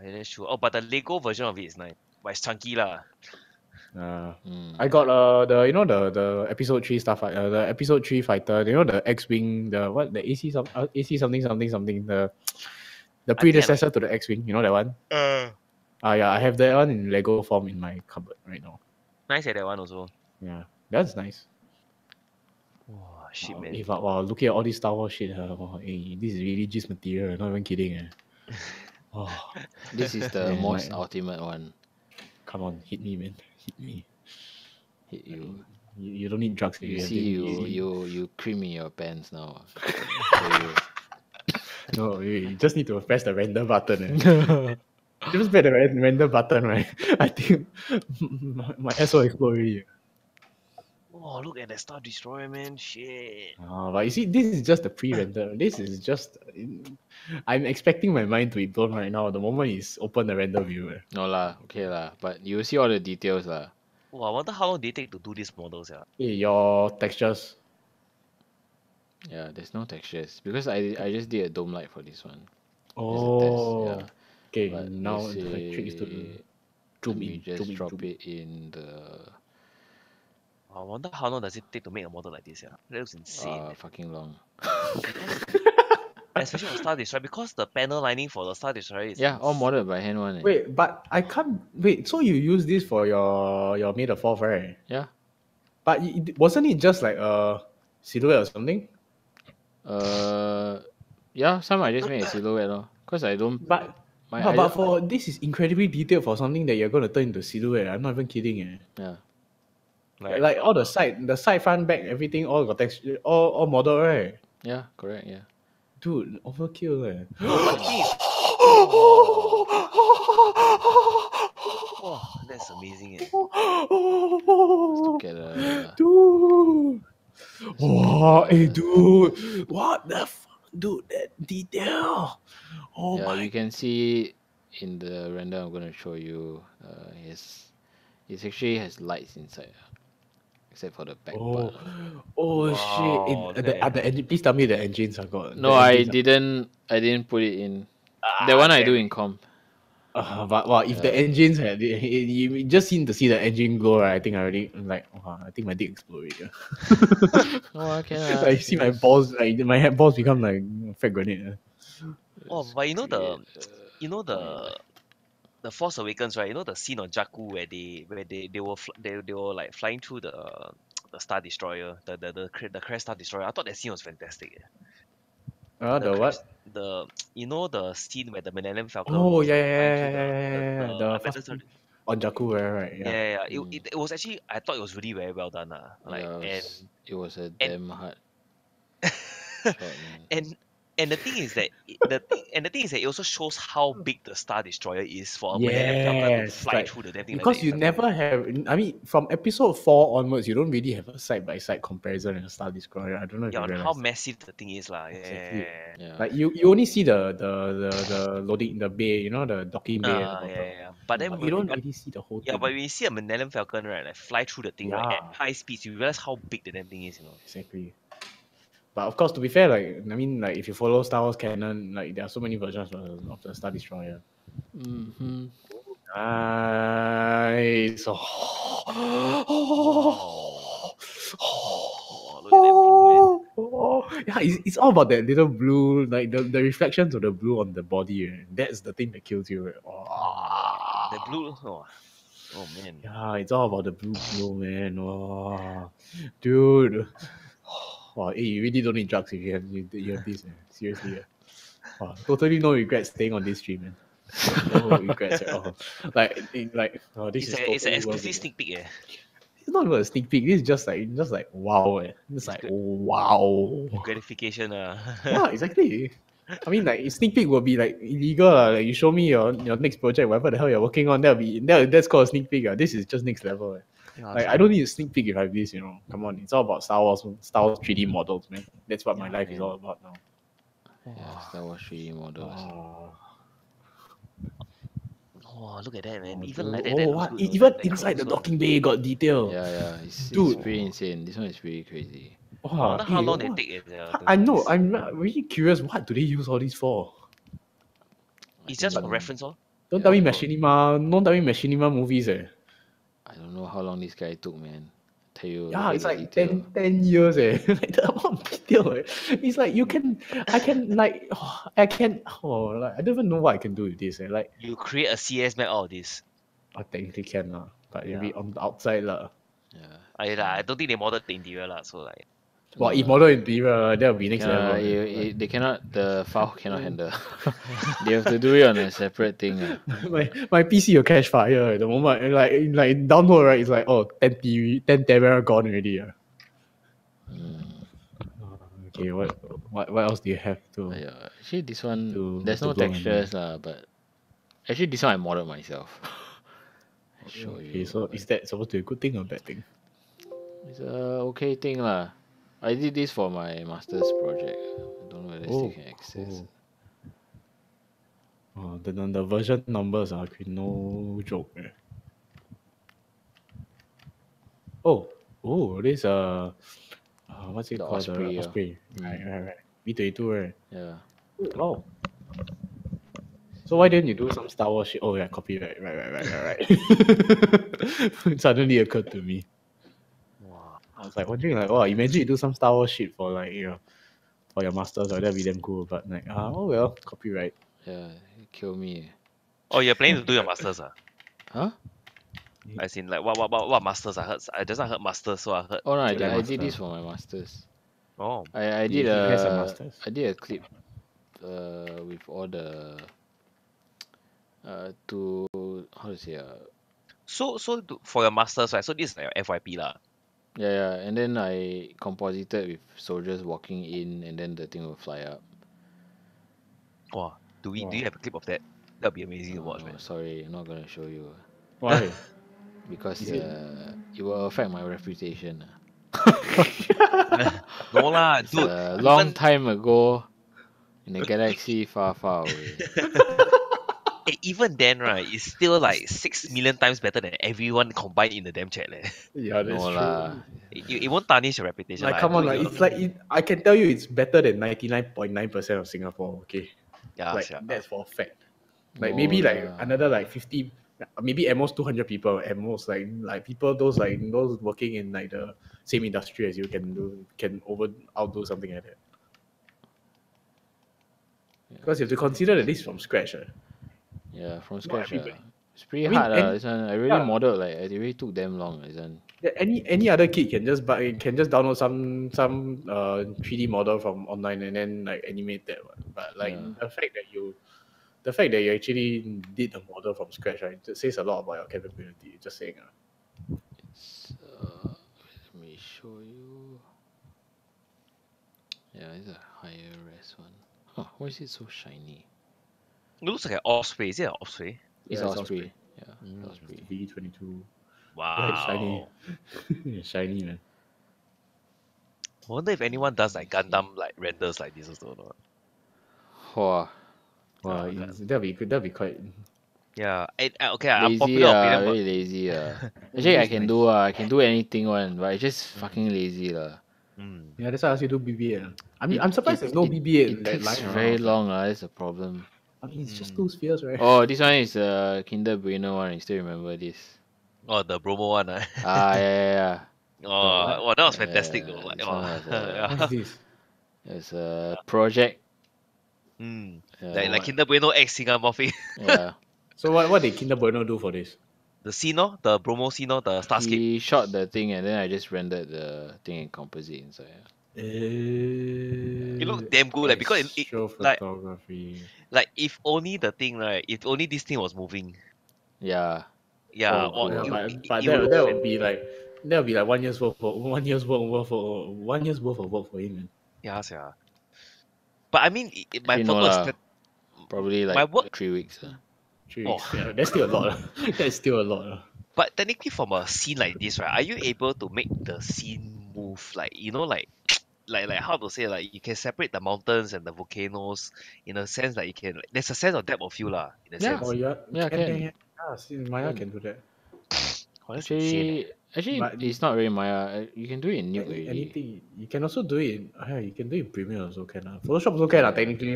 that's true. Oh, but the Lego version of it is nice. But it's chunky lah. I got the you know the episode 3 stuff the episode 3 fighter, you know the X-wing, the what, the AC something something, the I think I predecessor to the X-wing, you know that one? like. Yeah, I have that one in Lego form in my cupboard right now. Nice that one also. Yeah, that's nice. Oh shit, Wow, man. wow, looking at all this Star Wars shit, wow, this is really just material. Not even kidding. Oh, This is the man, most ultimate one. come on, hit me, man, hit me. Hit you. You don't need drugs. You see, you cream in your pants now. No, you just need to press the render button. Just press the render button, right? I think my ass will explode already. Oh, look at that Star Destroyer, man. Shit. But you see, this is just the pre-render. This is just. I'm expecting my mind to be blown right now. The moment is open the render view. No lah, okay lah. But you see all the details lah. Oh, I wonder how long they take to do these models, yeah. Hey, your textures. Yeah, there's no textures because I just did a dome light for this one. Oh. Okay, But now let's the trick is to say, zoom we in. just zoom in, drop zoom in. it in the I wonder how long does it take to make a model like this, yeah. That looks insane. fucking long. Especially on Star Destroyer, because the panel lining for the Star Destroyer is Yeah, all modded by hand one. Wait, but I can't. Wait, so you use this for your May the 4th, right? Yeah. But wasn't it just like a silhouette or something? Yeah, some I just made a silhouette lor. Cause I don't. But for this is incredibly detailed for something that you're gonna turn into silhouette. I'm not even kidding. Yeah. Like all the side, front, back, everything, all got texture, all model, right? Yeah, correct. Yeah. Dude, overkill. No, but the thing is, oh, that's amazing. Look at the. Dude. Wow, hey, dude. What the fuck? Dude, that detail. Oh Yeah, my. you can see in the render I'm gonna show you. It actually has lights inside. Except for the back part. Oh Wow, shit. The engine, please tell me the engines are got. No, I didn't put it in. The one I do in comp. But wow, if the engines had you just seem to see the engine glow, right? I think I already I think my dick exploded. Oh, okay. I see my balls, like my head balls become like fat grenade. oh, but you know the Force Awakens, right? You know the scene on Jakku where they were like flying through the Star Destroyer, the Crash Star Destroyer. I thought that scene was fantastic. The what? The you know the scene where the Millennium Falcon. Oh was yeah. flying through The first on Jakku, right? Yeah. It was actually, I thought it was really very well done. Like, yeah, it was a damn hard shot, man. And the thing is that it also shows how big the Star Destroyer is for a Millennium Falcon to fly through the damn thing. Because like you never have. I mean, from episode 4 onwards, you don't really have a side by side comparison in a Star Destroyer. I don't know if you on realize how massive the thing is, lah. Exactly. Yeah. Like you only see the loading, the bay, you know, the docking bay at the bottom. Yeah. But then you don't really see the whole thing. Yeah, but when you see a Millennium Falcon, right, like fly through the thing, right, at high speeds, you realize how big the damn thing is, you know. Exactly. But of course, to be fair, like I mean, like if you follow Star Wars canon, like there are so many versions of the Star Destroyer. Mm-hmm. Nice. Look at that blue, man. Yeah, it's all about that little blue, like the reflections of the blue on the body. Right? That's the thing that kills you. Right? The blue. Oh man. Yeah, it's all about the blue glow, man. Oh, dude. Wow, hey, you really don't need drugs if you have this, man. Seriously. Wow, totally no regrets staying on this stream, man. No regrets at all. It's an exclusive sneak peek, It's not even a sneak peek. This is just like wow, It's like good. wow. Gratification, Yeah, exactly. I mean, like sneak peek will be like illegal. Like you show me your next project, whatever the hell you're working on. That's called a sneak peek. This is just next level. Like I don't need a sneak peek if I have this. Come on, it's all about Star Wars 3D models, man. That's what my life is all about now. Yeah, Star Wars 3D models. Oh, look at that, man. Even like that. That what? Even inside the docking bay got detail. Yeah. It's pretty insane. This one is pretty crazy. I wonder how long they take it. I know. I'm really curious. What do they use all this for? It's just for reference, Don't tell me Yeah. machinima. Don't tell me machinima movies. I don't know how long this guy took, man. Tell you Yeah, all it's the like detail. 10 years. Like the amount of detail. It's like I can like, I can. Like I don't even know what I can do with this. Like You create a CS map out of this. I technically can lah, but Yeah. maybe on the outside lah. Yeah. I don't think they modded the interior lah, so like. Well, No if lah. model interior, that will be next Cannot, level. they cannot. The file cannot handle. They have to do it on a separate thing. My PC will catch fire the moment like download, right? It's like 10 TV 10 tera gone already. Okay, what else do you have to? Yeah, actually this one there's to no blow my textures lah, but actually this one I modded myself. I show Okay, you. so is that supposed to be a good thing or bad thing? It's a okay thing lah. I did this for my master's project. I don't know whether still can access. Cool. The version numbers are no joke. This what's it The called? Osprey, The Osprey. Right. V22, right? Yeah. Oh. So why didn't you do some Star Wars shit? Oh yeah, copyright. Right. It suddenly occurred to me. Wow. I was like wondering, like, oh, imagine you do some Star Wars shit for like, for your masters, or that'd be damn cool. But like, oh well, copyright. Yeah, it killed me. Oh, you're planning to do your masters, Huh? As in like what masters? I just heard masters, so I heard. Oh no, I Jedi did this Master. for my masters. Oh. I He did has a a masters. I did a clip with all the to how to say So for your masters, right? So this is like your FYP lah. yeah, and then I composited with soldiers walking in, and then the thing will fly up. Wow. Do you have a clip of that? That'd be amazing to watch, No, man. sorry, I'm not gonna show you Why? because Is it- it will affect my reputation. No lah, It's dude. a long time ago in a galaxy far, far away. Even then, right, it's still like 6 million times better than everyone combined in the damn chat, leh. Yeah, that's No true. lah. It won't tarnish your reputation. Like, lah. come on, Dude, like, you- it's like I can tell you it's better than 99.9% of Singapore. Okay, Yeah, like sia. that's for a fact. Like No maybe like lah. another like 50, maybe at most 200 people, at most like people those working in like the same industry as you can outdo something like that. Because you have to consider that this is from scratch. Yeah, from scratch. everybody. It's pretty I mean, hard. This one I really yeah. modeled, like it really took damn long. This one. Any other kid can just download some 3D model from online and then like animate that one. But like Yeah. the fact that you actually did the model from scratch, right, it says a lot about your capability. Just saying. It's, let me show you. Yeah, it's a higher res one. Huh, why is it so shiny? It looks like an Osprey. Is it an Osprey? It's Yeah, it's Osprey. Yeah, Mm. Osprey. V22. Wow. It's shiny. It's shiny, man. I wonder if anyone does like Gundam like renders like this also or not. Wow. Wow, Yeah. that'd be good. That'd be quite. Yeah. I'm Lazy, popular opinion, very lazy. Actually, I That's can nice. do I can do anything one, but it's just fucking lazy Yeah, that's why I asked you to do BB-8. I mean, It- I'm surprised it- there's no it- BB-8 It that takes lying very around. long. That's the problem. I mean, it's just 2 spheres, right? Oh, this one is Kinder Bueno one. You still remember this? Oh, the Bromo one. Yeah. Oh, wow, that was fantastic though. Yeah, Like, this oh, one was, yeah. What's this? It's a project. Mm. Yeah. Like Kinder Bueno X Singamorphic. Yeah. So what did Kinder Bueno do for this? The scene, no? The Bromo scene, no? The Starscape. He shot the thing and then I just rendered the thing in composite inside. It looked damn good, like, because it like- photography. Like if only the thing, right? If only this thing was moving. Yeah. Yeah. Oh, or cool. But it would that would be like 1 year's worth of work for him, man. Yeah, yeah. But I mean, my Actually, no photo is lah. Probably my like work- 3 weeks. 3 Oh. weeks. Yeah, that's still a lot. That's still a lot. But technically, from a scene like this, right, are you able to make the scene move? Like, like how to say, like you can separate the mountains and the volcanoes in a sense that you can. Like, there's a sense of depth of view, lah. In a Yeah. sense. Oh yeah, Yeah, can. Yeah, see, Maya Can. can do that. Oh, that's insane. Actually, But- it's not really Maya. You can do it in Nuke already. Anything you can also do it. You can do it in Premiere also can. Photoshop also can technically .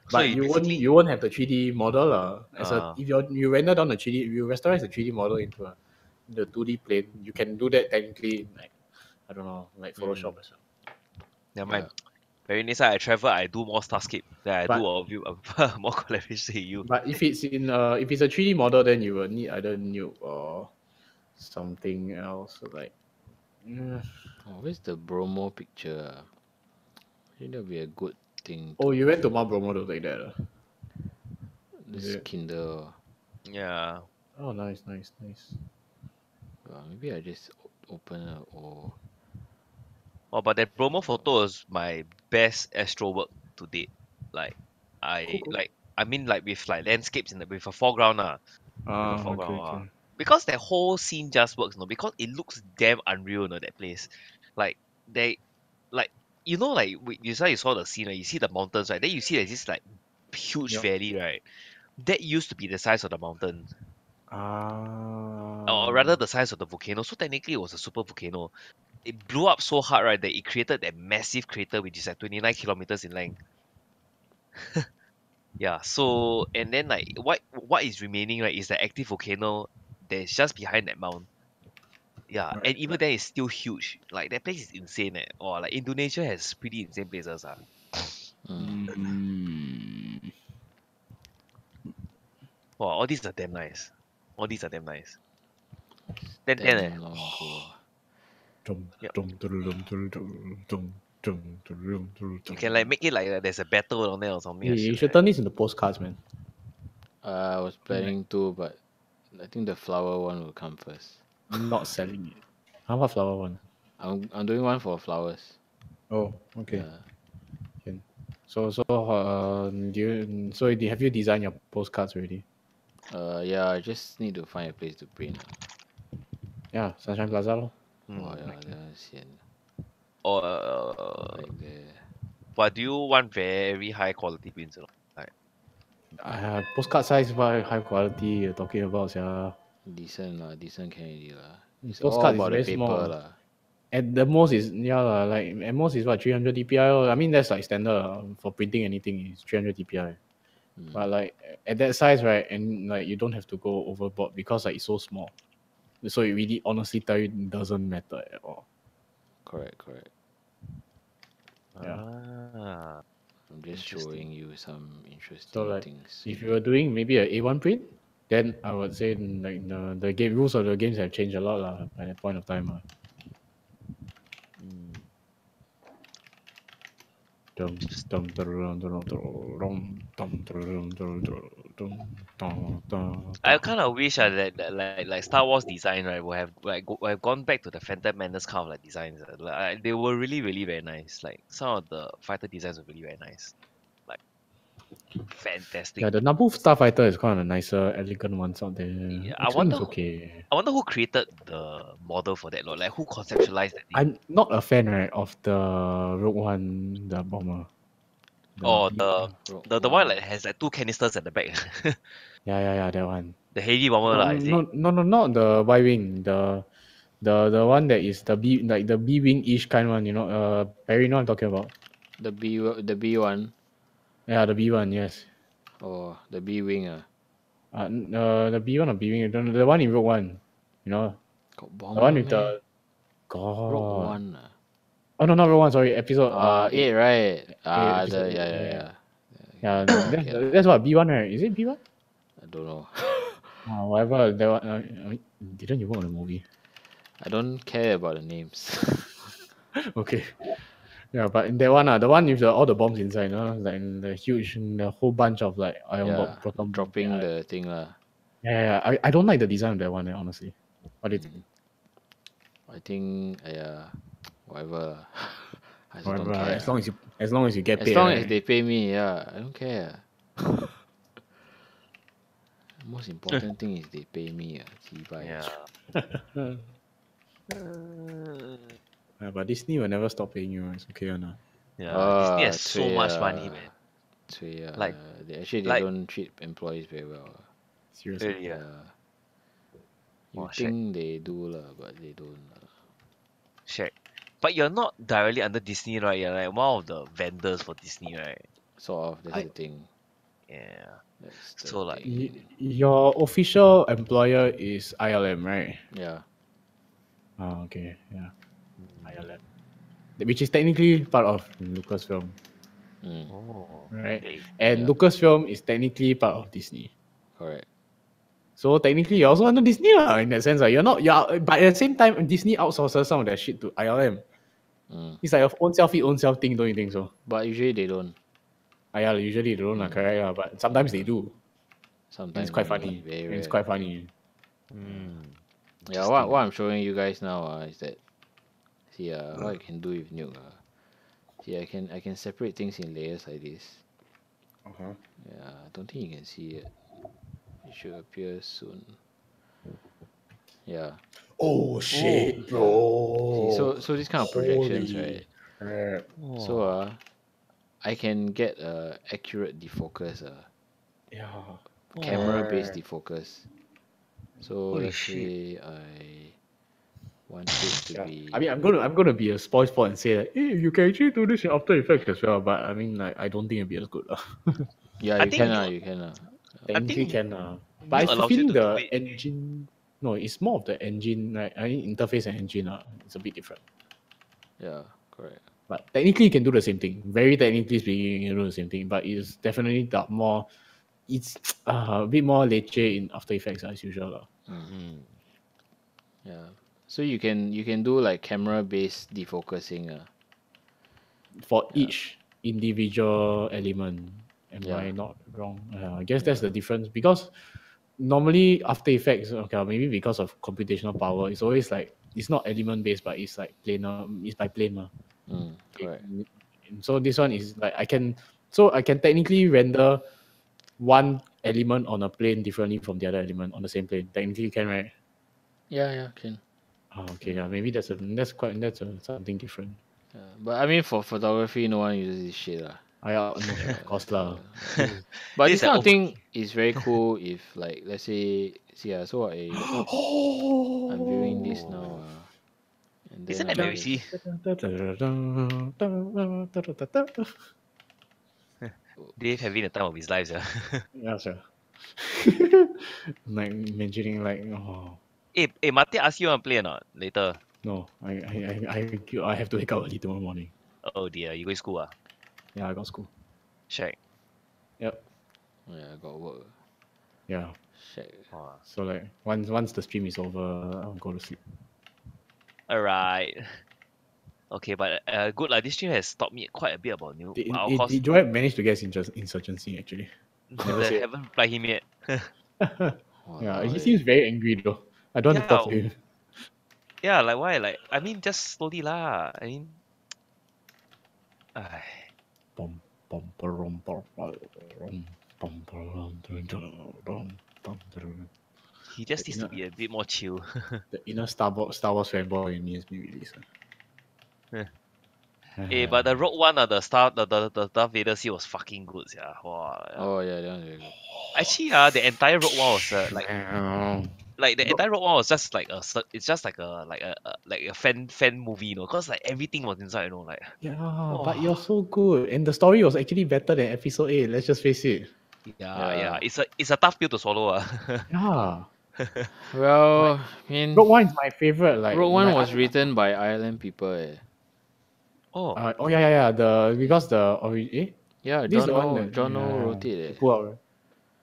So But you won't have the 3D model if you render down the 3D, if you rasterize the 3D model into the 2D plane, you can do that technically in like, I don't know, like Photoshop as well. never mind. Very next time I travel, I do more Starscape. Then I do a view more collaboration with you. But if it's a 3D model, then you will need either Nuke or something else like. Where's the Bromo picture? I think that'll be a good thing. Oh, you went to Mount Bromo to take that. This Kindle. Yeah. Oh, nice. Maybe I just open up or. Oh, but that promo photo is my best astro work to date. Like, Cool. I mean, like with like landscapes with a foreground, Okay. Because that whole scene just works, no, because it looks damn unreal, no, that place. Like they, like like you saw the scene, right? You see the mountains, right? Then you see there's this like huge Yup. valley, right? That used to be the size of the mountain, or Ah. rather the size of the volcano. So technically, it was a super volcano. It blew up so hard, right, that it created that massive crater, which is like 29 kilometers in length. Yeah. So and then like what is remaining, right, is the active volcano that's just behind that mount. Yeah, and even then it's still huge. Like that place is insane, eh. Or like Indonesia has pretty insane places, ah. Wow, all these are damn nice. All these are damn nice. Then Damn long ago. you can like make it like there's a battle on there or something. You should turn this into postcards, man. I was planning to, but I think the flower one will come first. Not selling it. How about flower one? I'm doing one for flowers. Oh, okay. Yeah. Can. So have you designed your postcards already? Yeah, I just need to find a place to print. Yeah, Sunshine Plaza lor. Oh yeah, that's sian. Or Like there. but do you want very high quality prints or not? Like Postcard size, what high quality you're talking about, yeah. Decent lah, decent can already lah. It's all Postcard is about the very paper small. lah. At the most is like at most is what 300 dpi lor. I mean that's like standard for printing anything is 300 dpi. But like at that size, right, and like you don't have to go overboard because like it's so small. So it really honestly tell you it doesn't matter at all. Correct. Yeah. I'm just showing you some interesting So like things. if you were doing maybe a A1 print, then I would say like the game rules of the games have changed a lot lah at that point of time. I kind of wish that like Star Wars design, right, would have gone back to the Phantom Menace kind of like designs. They were really very nice. Like some of the fighter designs were really very nice. Like fantastic. Yeah, the Naboo Starfighter is kind of nicer, elegant ones out there. Yeah, X-Wing is okay. I wonder who created the model for that, Lord. Like who conceptualized that thing? I'm not a fan, right, of the Rogue One, the bomber. The one like has like two canisters at the back. Yeah, that one. The heavy bomber lah, is it? No, not the Y-wing. The one that is the B wing ish kind one. You know, Barry, know what I'm talking about. The B one. Yeah, the B one, yes. Oh, the B wing the B one or B wing, the one in Rogue One. You know, got the one with the Rogue One. Oh no, not Rogue One. Sorry, episode 8, right? Yeah. That's what B1, right? Is it B1? I don't know. Whatever. That one, didn't you work on the movie? I don't care about the names. Okay. Yeah, but in that one, the one with all the bombs inside, like the whole bunch of like iron bomb proton dropping the thing lah. Yeah. I don't like the design of that one, honestly. What do you think? I think whatever. I just Whatever, don't care. as long as you get paid. As long as they pay me, I don't care. Most important thing is they pay me. Yeah. But Disney will never stop paying you. It's okay or not? Yeah, Disney has so much money, man. Like they don't treat employees very well. Seriously. Really, yeah. You think they do lah, but they don't. Shag. But you're not directly under Disney, right? You're like one of the vendors for Disney, right? Sort of. That's the thing. Yeah. That's the So like, thing. Your official employer is ILM, right? Yeah. Oh, okay, yeah, mm, ILM, which is technically part of Lucasfilm, Mm. oh, right? okay. And Yeah. Lucasfilm is technically part of Disney. Correct. So technically, you're also under Disney lah, in that sense. Like, you're not, but at the same time, Disney outsources some of that shit to ILM. Mm. It's like a own self eat, own self thing, don't you think so? But usually they don't. Yeah, usually they don't, correct, but sometimes they do. And it's Sometimes quite only. funny. Very And it's rare. quite funny. Mm, Yeah, what interesting. I'm showing you guys now is that, see what I can do with Nuke. See, I can separate things in layers like this. Uh-huh. Yeah, I don't think you can see it. It should appear soon. Yeah. Oh shit, bro. See, so this kind of projections, right? Holy crap. So Oh, I can get accurate defocus, Yeah. camera based Crap. defocus. So holy let's shit. say I want it to Yeah. be. I mean, I'm gonna be a spoil sport and say that, hey, you can actually do this in After Effects as well. But I mean, like, I don't think it'll be as good. Yeah, I you can think Nuke, you can I Technically think can. But I Nuke have a allows you feeling to do the it. engine. No, it's more of the engine, right? I mean, interface and engine. It's a bit different. Yeah, correct. But technically, you can do the same thing. Very technically speaking, you can do the same thing. But it's definitely the more. It's a bit more leche in After Effects as usual. Mm. Yeah. So you can do like camera based defocusing. For Yeah. each individual element. Am Yeah. I not wrong? I guess that's Yeah. the difference because normally After Effects, okay, maybe because of computational power, it's always like it's not element based, but it's like planar. It's by plane, okay. Correct. So this one is like I can technically render one element on a plane differently from the other element on the same plane. Technically, you can, right? Yeah, can. Okay, yeah, maybe that's something different. Yeah. But I mean, for photography, no one uses this shit. No, of course lah. But This this is like kind of over. thing is very cool if, like, let's say, see, so I'm viewing this now, and then Isn't that I very just. easy? Dave having the time of his life, yeah. Yeah, sir. Like imagining, like, oh Martin ask you want to play or not later? no, I have to wake up early tomorrow morning. Oh dear, you go to school Yeah, I got school. Check. Yep. Yeah, I got work. Yeah. Shag. So like once the stream is over, I'll go to sleep. Alright. Okay, but good lah. This stream has taught me quite a bit about Nuke. Of course, Did Joab manage to get insurgency actually? Never said. haven't replied him yet. Yeah, he Walao seems very angry though. I don't want to talk to him. Yeah, like why? Like I mean, just slowly lah. I mean, ai, Bum, bum, ba-rum, ba- ba-rum, bum, ba-rum, dun-dun-dun, dun, dun. he just needs to be a bit more chill. The inner Star Wars fanboy in me has been released. But the Rogue One, the Darth Vader scene was fucking good, yeah. Wow. Yeah. Oh yeah, that one's very good. Actually, the entire Rogue One was like the entire Rogue One was just like it's just like a fan movie, cause like everything was inside, like. Yeah, but you're so good, and the story was actually better than Episode 8. Let's just face it. Yeah. It's a tough pill to swallow. Yeah, Well, I mean, Rogue One is my favorite. Rogue One was written by Ireland people. Oh. Yeah. Because Yeah, this is John the one O. that John O. wrote they it. pull out, right?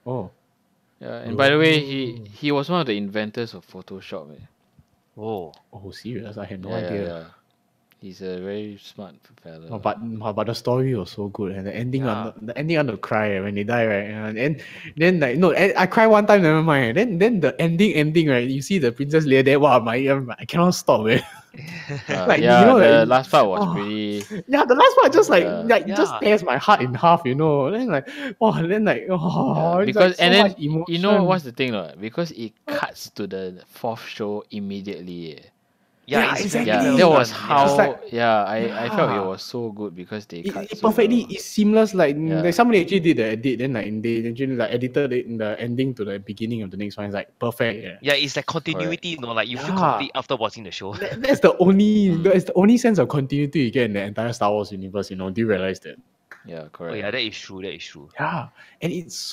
Oh, Yeah, and by the way, he was one of the inventors of Photoshop. Oh. serious? I had no Yeah, idea. yeah. He's a very smart fella. Oh, but the story was so good, and the ending Yeah. the ending on the cry when they die, right? And then like no, I cry one time, never mind. Then the ending, right? You see the Princess Leia there. Wow, I cannot stop it. Like, yeah, you know, the like, last part was oh, pretty. Yeah, the last part just like Yeah. just tears my heart in half, Then like, then like, it's Because like so and then much emotion. you know what's the thing, because it cuts to the fourth show immediately. Yeah, Yeah, it's exactly. Yeah, very that well was done, how. It's like- I felt it Yeah. was so good because they cut It so perfectly well. it's seamless. Like, Yeah. like somebody actually did the edit, then like they actually like edited it in the ending to the beginning of the next one. It's like perfect. Yeah. Yeah, it's like continuity, like you feel Yeah. complete after watching the show. That's the only sense of continuity you get in the entire Star Wars universe. Do you realize that? Yeah, Oh correct. yeah, that is true. That is true. Yeah, and it's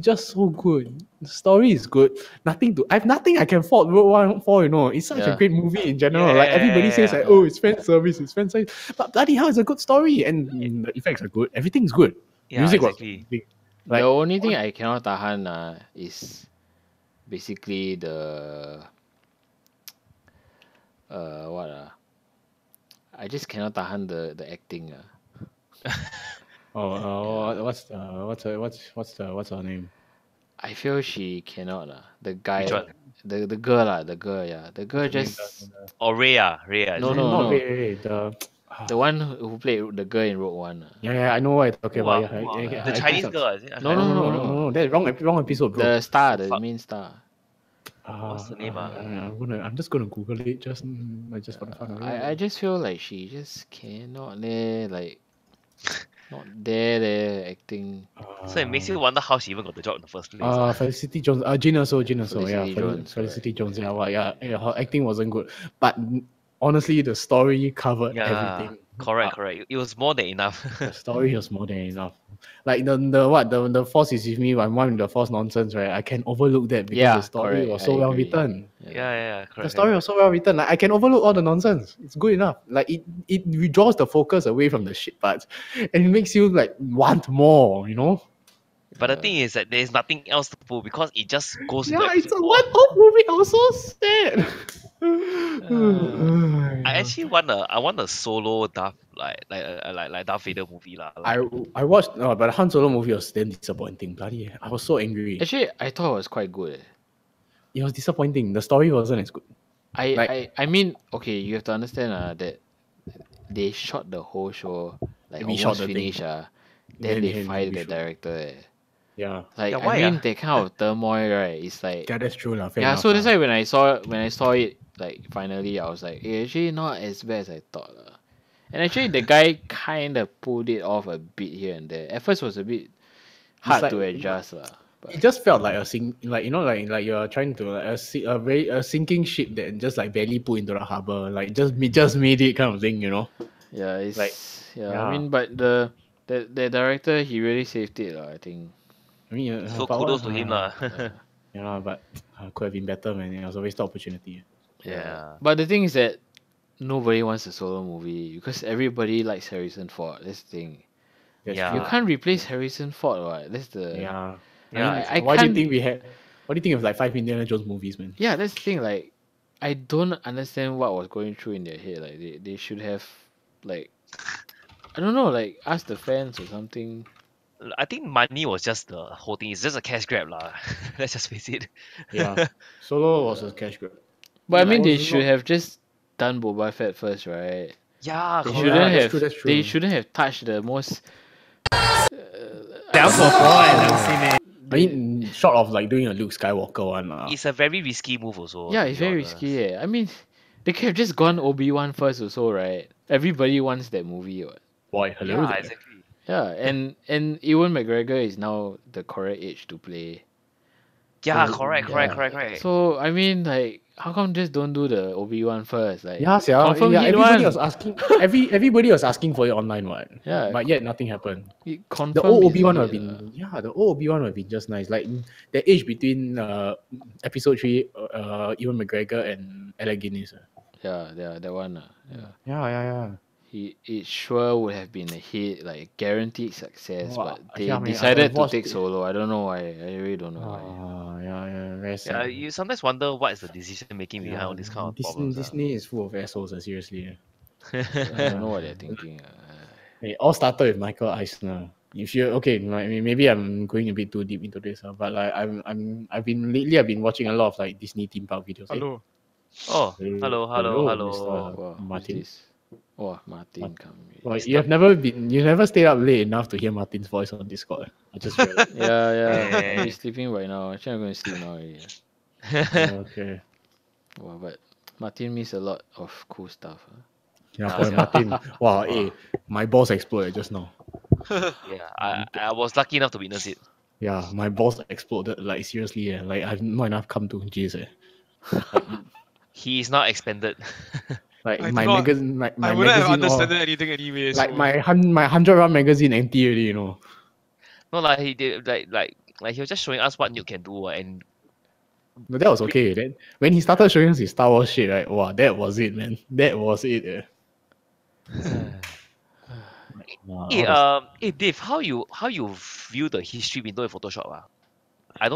just so good. The story is good. I have nothing I can fault Rogue One for. It's such a Yeah. great movie in general. Yeah, Like yeah, everybody yeah, says, yeah. like, oh, it's fan service, it's fan service, but bloody hell, it's a good story, and the effects are good. Everything's good. Yeah, Music was exactly. big. The Like only thing I cannot tahan is basically the what I just cannot tahan the acting Yeah. what's her name? I feel she cannot The Which guy, one? the girl the girl, yeah, the What's girl her name? just Oh, Rhea. Rhea, is no it? no Not no Ray. the one who played the girl in Rogue One Yeah, I know what you're talking Who about. ah? Yeah, Who ah? Yeah. The Chinese girl, is it? No No, no no, no no, no, no no. That's wrong episode, bro. the star, Oh the fuck. main star. What's the name? I'm just gonna Google it just for the fun of I it. just feel like she just cannot like not there acting. So it makes you wonder how she even got the job in the first place. Felicity Jones, Jin also, yeah, Felicity Jones, Felicity correct. Jones, yeah, well, yeah, her acting wasn't good, but honestly, the story covered Yeah, everything. correct. It was more than enough. The story was more than enough. Like the force is with me, I'm one with the force nonsense, right? I can overlook that because the Yeah, story correct. was I so well agree. written. Yeah, The correct. story was so well written. Like I can overlook all the nonsense. It's good enough. Like it withdraws the focus away from the shit parts, and it makes you like want more. But the thing is that there's nothing else to pull because it just goes into Yeah, it's episode a 4. one-off movie. I was so sad. I actually want a solo Darth like Darth Vader movie lah. Like I watched, no, but the Han Solo movie was then disappointing. Bloody, I was so angry. Actually, I thought it was quite good. It was disappointing. The story wasn't as good. Like I mean, okay, you have to understand that they shot the whole show like We almost shot the thing. finished then they Then fired we the shoot. director. Yeah, Like Yeah, I why mean that kind of turmoil, right? It's like yeah, that's true lah. Fair yeah. enough, So that's lah. why when I saw it like finally, I was like, actually not as bad as I thought. And actually, the guy kind of pulled it off a bit here and there. At first, it was a bit hard like- to adjust It just felt like like you're trying to like a sinking ship that just like barely put into the harbor, like just made it kind of thing. Yeah, it's Like, yeah. I yeah. mean, but the director, he really saved it. I think. I mean, so but kudos to him lah. Yeah, but could have been better, man. It was a wasted opportunity. Yeah. But the thing is that nobody wants a solo movie because everybody likes Harrison Ford. That's the thing. That's Yeah. You true. can't replace Harrison Ford, right? That's the Yeah. Yeah, I mean, I why do you can't- think we had? What do you think of like 5 Indiana Jones movies, man? Yeah, that's the thing. Like, I don't understand what was going through in their head. Like, they should have, like, I don't know, like, ask the fans or something. I think money was just the whole thing. It's just a cash grab lah. Let's just face it. Yeah. Solo was a cash grab. But I mean, Like, they was should not- have just done Boba Fett first, right? Yeah, They correct. shouldn't that's have. true, that's true. They shouldn't have touched the most. I mean, short of like doing a Luke Skywalker one. It's a very risky move also. Yeah, to it's be very honest. risky. I mean, they could have just gone Obi-Wan first, also, right? Everybody wants that movie. What? Boy, hello Yeah, there. exactly. Yeah, and Ewan McGregor is now the correct age to play. Yeah, So, correct. So I mean, like, how come just don't do the Obi-Wan first? Like, Yeah, confirm hit everybody one. was asking. Everybody was asking for it online, what? Yeah. But yet nothing happened. It confirm The old is Obi-Wan a would have hit, been, yeah, the old Obi-Wan would have been just nice. Like the age between episode 3, Ewan McGregor and Alec Guinness. Yeah, that one. Yeah. It sure would have been a hit, like guaranteed success. Oh, but they yeah, man, I decided have to watched take it. solo. I don't know why. I really don't know why. Yeah, very Yeah, sad. you sometimes wonder what is the decision making behind all this kind of problems. Disney is full of assholes, seriously. I don't know what they're thinking. It all started with Michael Eisner. If you okay, maybe I'm going a bit too deep into this, but like I've been watching a lot of like Disney theme park videos. Oh, hello. Mr. Wow, Martin. who's this? Oh, Martin, come here. Well, you never stayed up late enough to hear Martin's voice on Discord. I just realized. Yeah. He's sleeping right now. Actually, I'm going to sleep now already. Okay. Wow, but Martin missed a lot of cool stuff. Yeah, boy, Martin. Wow, my balls exploded just now. Yeah, I was lucky enough to witness it. Yeah, my balls exploded. Like seriously, like I've not enough come to Jesus. He is not expanded. Like I my do not- magazine, my I wouldn't have magazine, all, understood anything anyway. like so. my 100 run magazine empty already, you know. No, like he did, like he was just showing us what Nuke can do, and No, that was okay. Then when he started showing us his Star Wars shit, right? Wow, that was it, man. That was it. hey, Dave, how you view the history window in Photoshop?